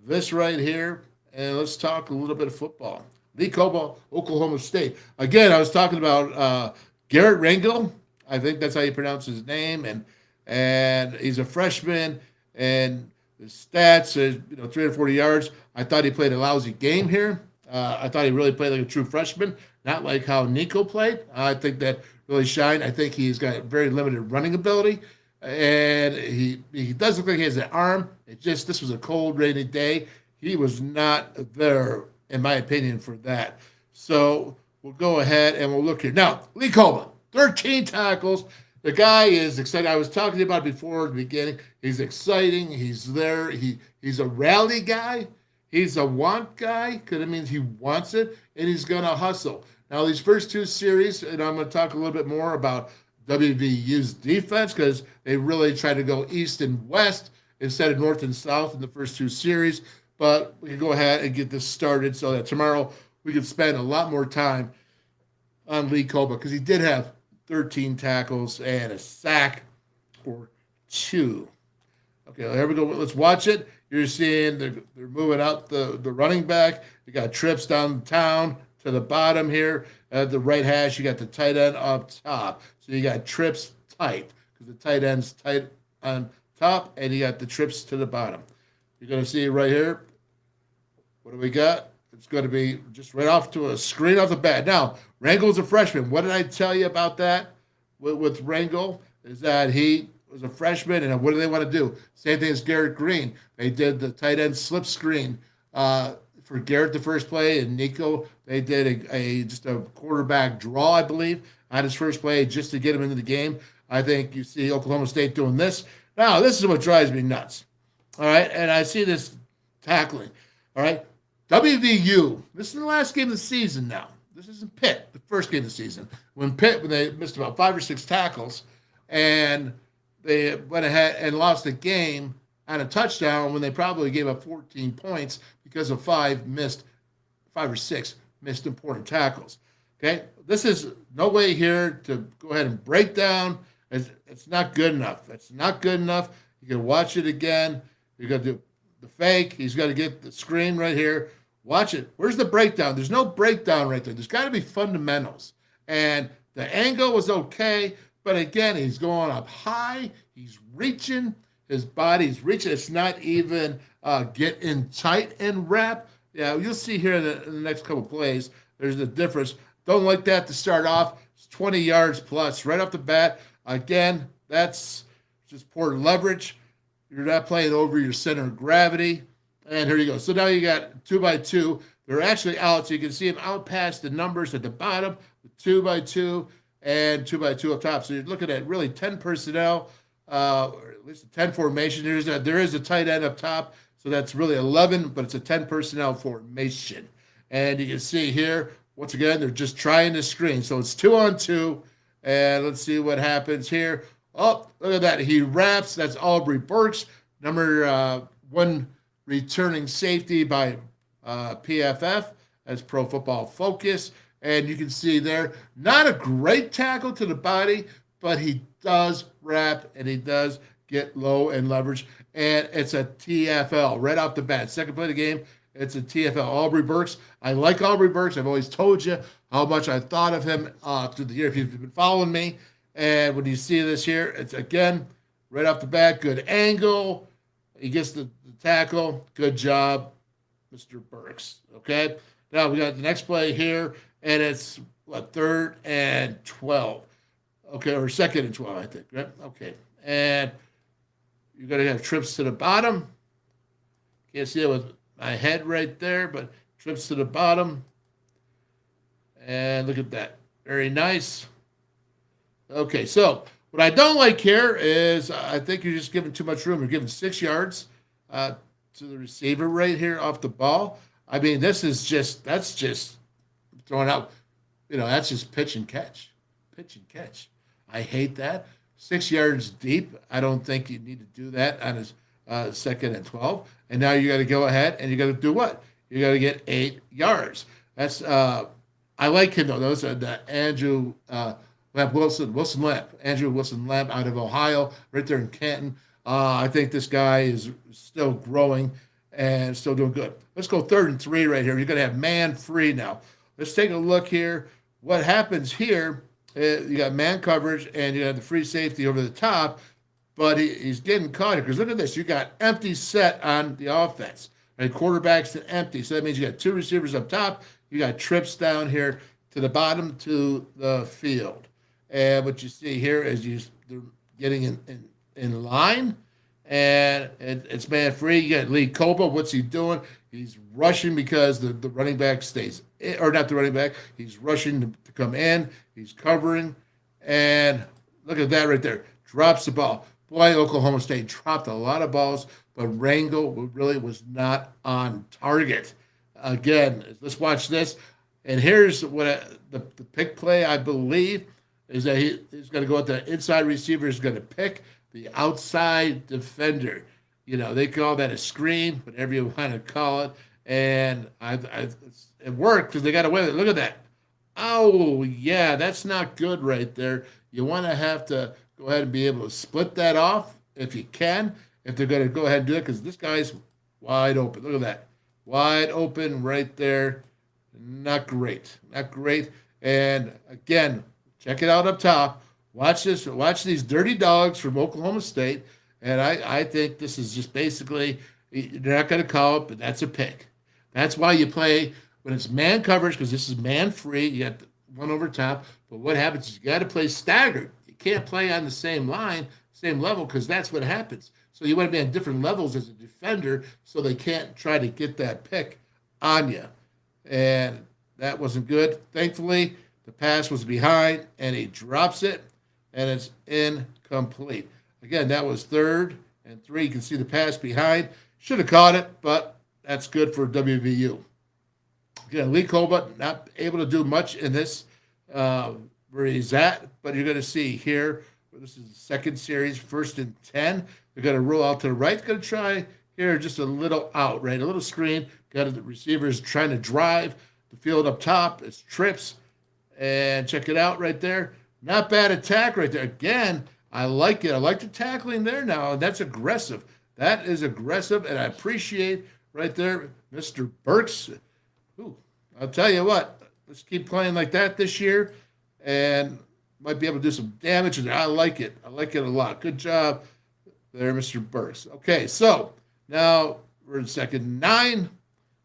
this right here, and let's talk a little bit of football. Lee Kpogba, Oklahoma State. Again, I was talking about Garrett Rangel. I think that's how you pronounce his name, and he's a freshman, and his stats are 340 yards. I thought he played a lousy game here. I thought he really played like a true freshman, not like how Nico played. I think that really shined. I think he's got very limited running ability, and he does look like he has an arm. This was a cold, rainy day. He was not there, in my opinion, for that. So we'll go ahead and we'll look here. Now, Lee Kpogba, 13 tackles. The guy is exciting. I was talking to you about it before at the beginning. He's exciting. He's there. He's a rally guy. He's a want guy because it means he wants it, and he's going to hustle. Now, these first two series, and I'm going to talk a little bit more about WVU's defense because they really try to go east and west instead of north and south in the first two series. But we can go ahead and get this started so that tomorrow we can spend a lot more time on Lee Kpogba because he did have 13 tackles and a sack or 2. Okay, here we go. Let's watch it. You're seeing they're moving out the running back. You got trips downtown to the bottom here. At the right hash, you got the tight end up top. So you got trips tight because the tight end's tight on top, and you got the trips to the bottom. You're going to see right here. What do we got? It's going to be just right off to a screen off the bat. Now, Rangel's a freshman. What did I tell you about that with Rangel? Is that he was a freshman, and what do they want to do? Same thing as Garrett Green. They did the tight end slip screen for Garrett the first play, and Nico, they did just a quarterback draw, I believe, on his first play just to get him into the game. I think you see Oklahoma State doing this. Now, this is what drives me nuts. All right, and I see this tackling. All right, WVU. This is the last game of the season now. This isn't Pitt, the first game of the season. When they missed about 5 or 6 tackles, and they went ahead and lost the game on a touchdown when they probably gave up 14 points because of 5 or 6 missed important tackles. Okay, this is no way here to go ahead and break down. It's not good enough. It's not good enough. You can watch it again. You're going to do the fake. He's got to get the screen right here. Watch it. Where's the breakdown? There's no breakdown right there. There's got to be fundamentals. And the angle was okay, but again, he's going up high. He's reaching. His body's reaching. It's not even get in tight and wrap. Yeah, you'll see here in the next couple plays, there's the difference. Don't like that to start off. It's 20 yards plus right off the bat. Again, that's just poor leverage. You're not playing over your center of gravity. And here you go. So now you got 2x2. They're actually out. So you can see them out past the numbers at the bottom, 2x2 and 2x2 up top. So you're looking at really 10 personnel, or at least a 10 formation. There is a tight end up top. So that's really 11, but it's a 10 personnel formation. And you can see here, once again, they're just trying to screen. So it's 2-on-2. And let's see what happens here. Oh, look at that. He wraps. That's Aubrey Burks, number 1 returning safety by PFF. That's Pro Football Focus. And you can see there, not a great tackle to the body, but he does wrap and he does get low and leverage. And it's a TFL right off the bat. Second play of the game, it's a TFL. Aubrey Burks. I like Aubrey Burks. I've always told you how much I thought of him through the year if you've been following me. And when you see this here, it's, again, right off the bat, good angle. He gets the tackle. Good job, Mr. Burks. Okay? Now we got the next play here, and it's, 3rd and 12. Okay, or 2nd and 12, I think, right? Okay. And you're going to have trips to the bottom. Can't see it with my head right there, but trips to the bottom. And look at that. Very nice. Okay, so what I don't like here is I think you're just giving too much room. You're giving 6 yards to the receiver right here off the ball. I mean, that's just throwing out, that's just pitch and catch. Pitch and catch. I hate that. 6 yards deep. I don't think you need to do that on his 2nd and 12. And now you got to go ahead and you got to do what? You got to get 8 yards. That's I like him though. Those are the Andrew Wilson Lamp out of Ohio, right there in Canton. I think this guy is still growing and still doing good. Let's go 3rd and 3 right here. You're going to have man free now. Let's take a look here. What happens here? You got man coverage and you have the free safety over the top, but he's getting caught here because look at this. You got empty set on the offense. Right? Quarterback's empty, so that means you got 2 receivers up top. You got trips down here to the bottom to the field. And what you see here is they're getting in line, and it's man free. You got Lee Kpogba. What's he doing? He's rushing because the running back stays, or not the running back. He's rushing to come in. He's covering, and look at that right there. Drops the ball. Boy, Oklahoma State dropped a lot of balls, but Rangel really was not on target. Again, let's watch this. And here's what the pick play, I believe, is that he's going to go at the inside receiver. Is going to pick the outside defender. They call that a screen, whatever you want to call it. And it worked because they got away with it. Look at that. Oh, yeah, that's not good right there. You want to have to go ahead and be able to split that off if you can, if they're going to go ahead and do it, because this guy's wide open. Look at that. Wide open right there. Not great. Not great. And, again, check it out up top. Watch this. Watch these dirty dogs from Oklahoma State. And I think this is just basically, they're not going to call it, but that's a pick. That's why you play when it's man coverage, because this is man free. You got one over top. But what happens is you got to play staggered. You can't play on the same line, same level, because that's what happens. So you want to be on different levels as a defender so they can't try to get that pick on you. And that wasn't good. Thankfully, the pass was behind, and he drops it, and it's incomplete. Again, that was 3rd and 3. You can see the pass behind. Should have caught it, but that's good for WVU. Again, Lee Kpogba not able to do much in this where he's at, but you're going to see here, this is the second series, 1st and 10. They're going to roll out to the right. Going to try here just a little out, right? A little screen. Got the receivers trying to drive the field up top. It's trips. And check it out right there. Not bad attack right there. Again, I like it. I like the tackling there now, and that's aggressive. That is aggressive, and I appreciate right there Mr. Burks. Ooh, I'll tell you what. Let's keep playing like that this year, and might be able to do some damage. And I like it. I like it a lot. Good job there, Mr. Burks. Okay, so now we're in 2nd and 9.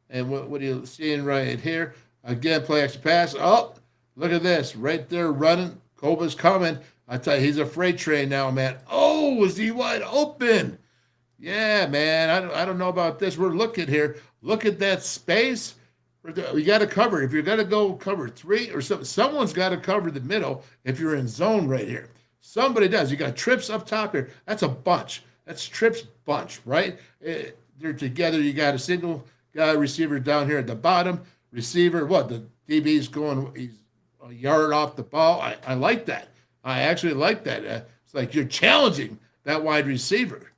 And what are you seeing right here? Again, play extra pass. Oh, look at this. Right there running. Kpogba's coming. I tell you, he's a freight train now, man. Oh, is he wide open? Yeah, man. I don't know about this. We're looking here. Look at that space. We got to cover. If you're going to go cover 3 or something, someone's got to cover the middle if you're in zone right here. Somebody does. You got trips up top here. That's a bunch. That's trips bunch, right? They're together. You got a single guy receiver down here at the bottom. Receiver, the DB's going, he's a yard off the ball. I like that. I actually like that. It's like you're challenging that wide receiver.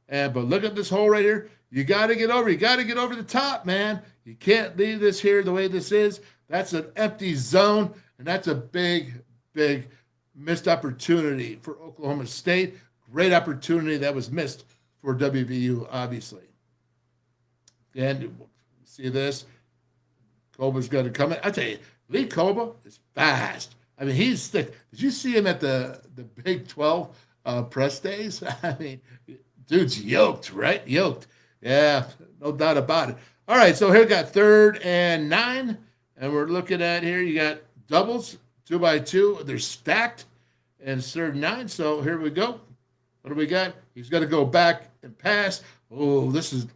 But look at this hole right here. You got to get over. You got to get over the top, man. You can't leave this here the way this is. That's an empty zone, and that's a big, big missed opportunity for Oklahoma State. Great opportunity that was missed for WVU, obviously. And see this? Kpogba's going to come in. I tell you, Lee Kpogba is fast. I mean, he's thick. Did you see him at the Big 12 press days? I mean, dude's yoked, right? Yoked. Yeah, no doubt about it. All right, so here we got 3rd and 9. And we're looking at here, you got doubles, 2x2. They're stacked. And it's 3rd and 9. So here we go. What do we got? He's going to go back and pass. Oh, this is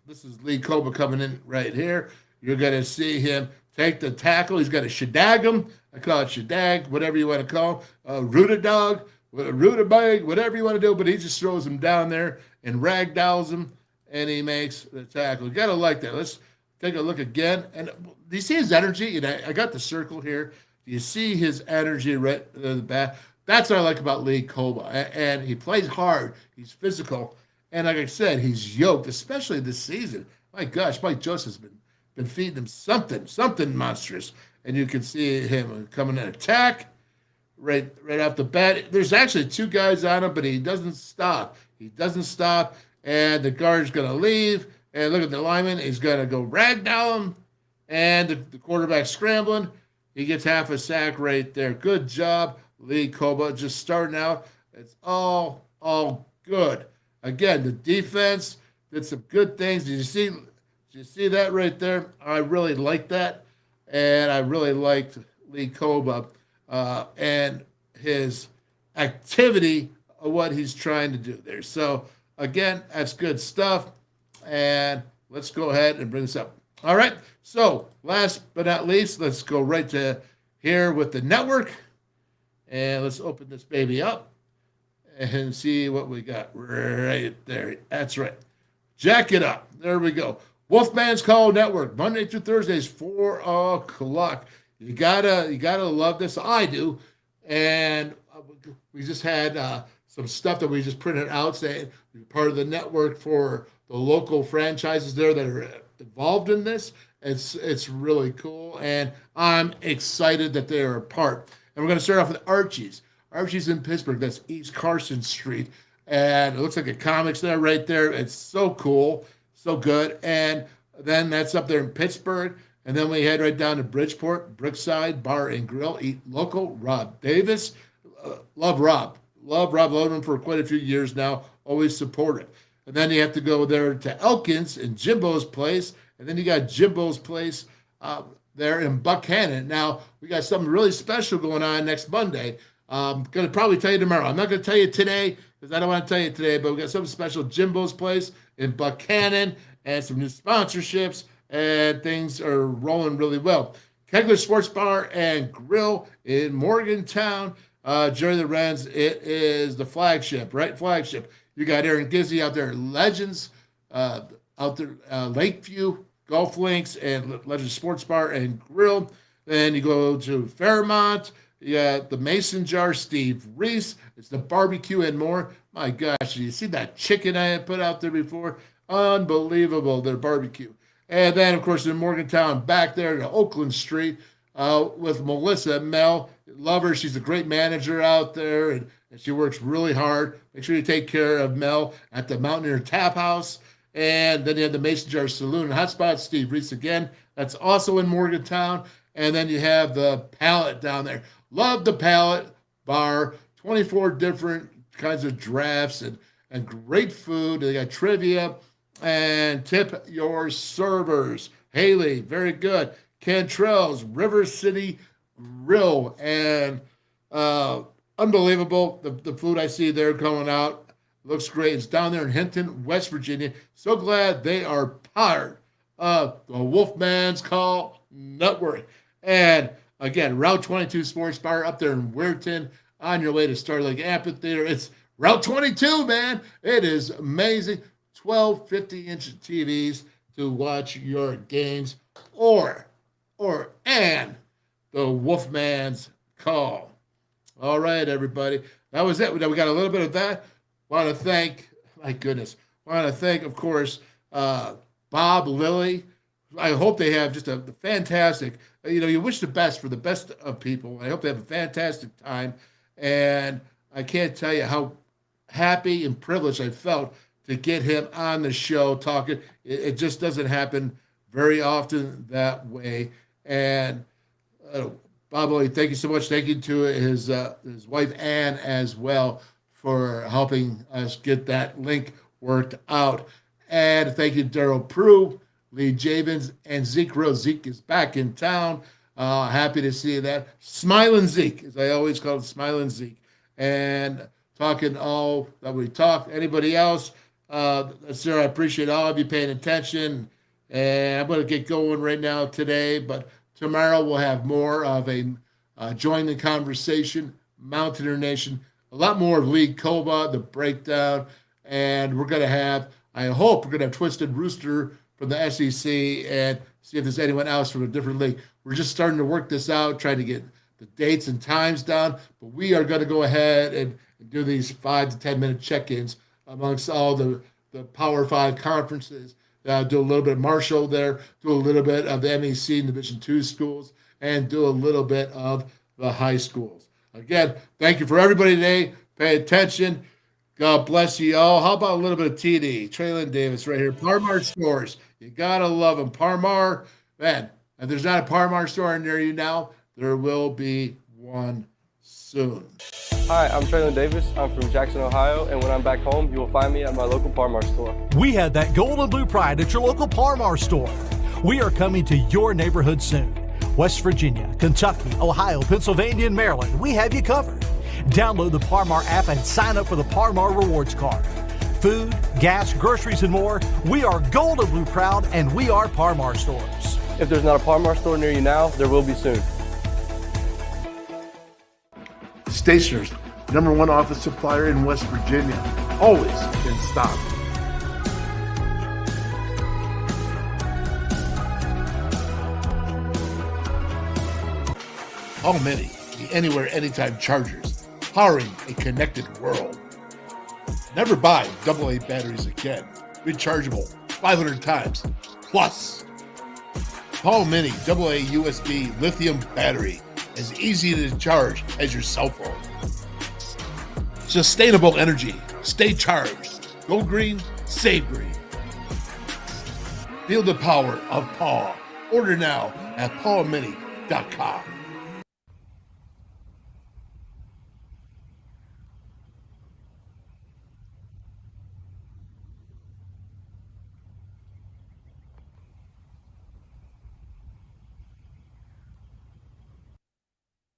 Lee Kpogba coming in right here. You're going to see him take the tackle. He's got to shadag him. I call it shadag, whatever you want to call him. Rutadog, rutabag, whatever you want to do. But he just throws him down there and ragdolls him, and he makes the tackle. You got to like that. Let's take a look again. And do you see his energy? And I got the circle here. Do you see his energy right at the back? That's what I like about Lee Kpogba. And he plays hard. He's physical. And like I said, he's yoked, especially this season. My gosh, Mike Joseph's been feeding him something monstrous. And you can see him coming in attack right off the bat. There's actually 2 guys on him, but he doesn't stop. And the guard's going to leave. And look at the lineman. He's going to go ragdoll him. And the quarterback scrambling. He gets half a sack right there. Good job, Lee Kpogba. Just starting out. It's all good. Again, the defense did some good things. Did you see that right there? I really liked that. And I really liked Lee Kpogba and his activity of what he's trying to do there. So, again, that's good stuff. And let's go ahead and bring this up. All right. So, last but not least, let's go right to here with the network. And let's open this baby up and see what we got right there. That's right. Jack it up. There we go. WolfMan's Call Network, Monday through Thursdays, 4 o'clock. You gotta love this. I do. And we just had some stuff that we just printed out saying we're part of the network for the local franchises there that are involved in this. It's really cool, and I'm excited that they are a part. And we're going to start off with Archies. Archies in Pittsburgh. That's East Carson Street. And it looks like a comics there right there. It's so cool. So good. And then that's up there in Pittsburgh. And then we head right down to Bridgeport, Brickside Bar and Grill. Eat local. Rob Davis. Love Rob. Loved him for quite a few years now. Always supportive. And then you have to go there to Elkins and Jimbo's place. And then you got Jimbo's place there in Buchanan. Now, we got something really special going on next Monday. I'm going to probably tell you tomorrow. I'm not going to tell you today because I don't want to tell you today, but we got something special. Jimbo's place in Buchanan and some new sponsorships, and things are rolling really well. Kegler Sports Bar and Grille in Morgantown. Jerry the Wrens, it is the flagship, right? Flagship. You got Aaron Gizzy out there, Legends out there, Lakeview Golf Links and Legends Sports Bar and Grill. Then you go to Fairmont. You got the Mason Jar, Steve Reese. It's the barbecue and more. My gosh, you see that chicken I had put out there before? Unbelievable, their barbecue. And then, of course, in Morgantown, back there to Oakland Street with Melissa Mel. Love her. She's a great manager out there, and she works really hard. Make sure you take care of Mel at the Mountaineer Tap House. And then you have the Mason Jar Saloon and Hotspot, Steve Reese again. That's also in Morgantown. And then you have the Pallet down there. Love the Pallet Bar. 24 different kinds of drafts and great food. They got trivia and tip your servers. Haley, very good. Cantrells, River City Grill, and unbelievable. The food I see there coming out looks great. It's down there in Hinton, West Virginia. So glad they are part of the WolfMan's Call Network. And again, Route 22 Sports Bar up there in Weirton on your way to Starlake Amphitheater. It's Route 22, man. It is amazing. 12 50-inch TVs to watch your games and the Wolfman's Call. All right, everybody. That was it. We got a little bit of that. Want to thank, of course, Bob Lilly. I hope they have just a fantastic, you wish the best for the best of people. I hope they have a fantastic time. And I can't tell you how happy and privileged I felt to get him on the show talking. It just doesn't happen very often that way. And Bob Lilly, thank you so much. Thank you to his wife, Ann, as well, for helping us get that link worked out. And thank you to Darryl Prue, Lee Javins, and Zeke Grille. Zeke is back in town. Happy to see that. Smiling Zeke, as I always call it, Smiling Zeke. And talking all that we talked. Anybody else? Sir, I appreciate all of you paying attention. And I'm going to get going right now today, but tomorrow we'll have more of a Join the Conversation, Mountaineer Nation, a lot more of League Kpogba, the breakdown, and we're going to have, I hope we're going to have Twisted Rooster from the SEC and see if there's anyone else from a different league. We're just starting to work this out, trying to get the dates and times down, but we are going to go ahead and do these 5 to 10 minute check-ins amongst all the Power 5 conferences. Do a little bit of Marshall there, do a little bit of the MEC and Division II schools, and do a little bit of the high schools. Again, thank you for everybody today. Pay attention. God bless you all. How about a little bit of TD? Traylon Davis right here. Parmar Stores. You got to love them. Parmar, man, if there's not a Parmar store near you now, there will be one soon.
Hi, I'm Traylon Davis. I'm from Jackson, Ohio, and when I'm back home, you will find me at my local Parmar store.
We had that gold and blue pride at your local Parmar store. We are coming to your neighborhood soon. West Virginia, Kentucky, Ohio, Pennsylvania, and Maryland, we have you covered. Download the Parmar app and sign up for the Parmar Rewards Card. Food, gas, groceries, and more, we are gold and blue proud, and we are Parmar stores.
If there's not a Parmar store near you now, there will be soon.
Stationers, #1 office supplier in West Virginia. Always in stock. How many? The anywhere, anytime chargers, powering a connected world. Never buy AA batteries again. Rechargeable 500 times plus. Paul Mini AA USB lithium battery. As easy to charge as your cell phone. Sustainable energy. Stay charged. Go green, save green. Feel the power of Paul. Order now at paulmini.com.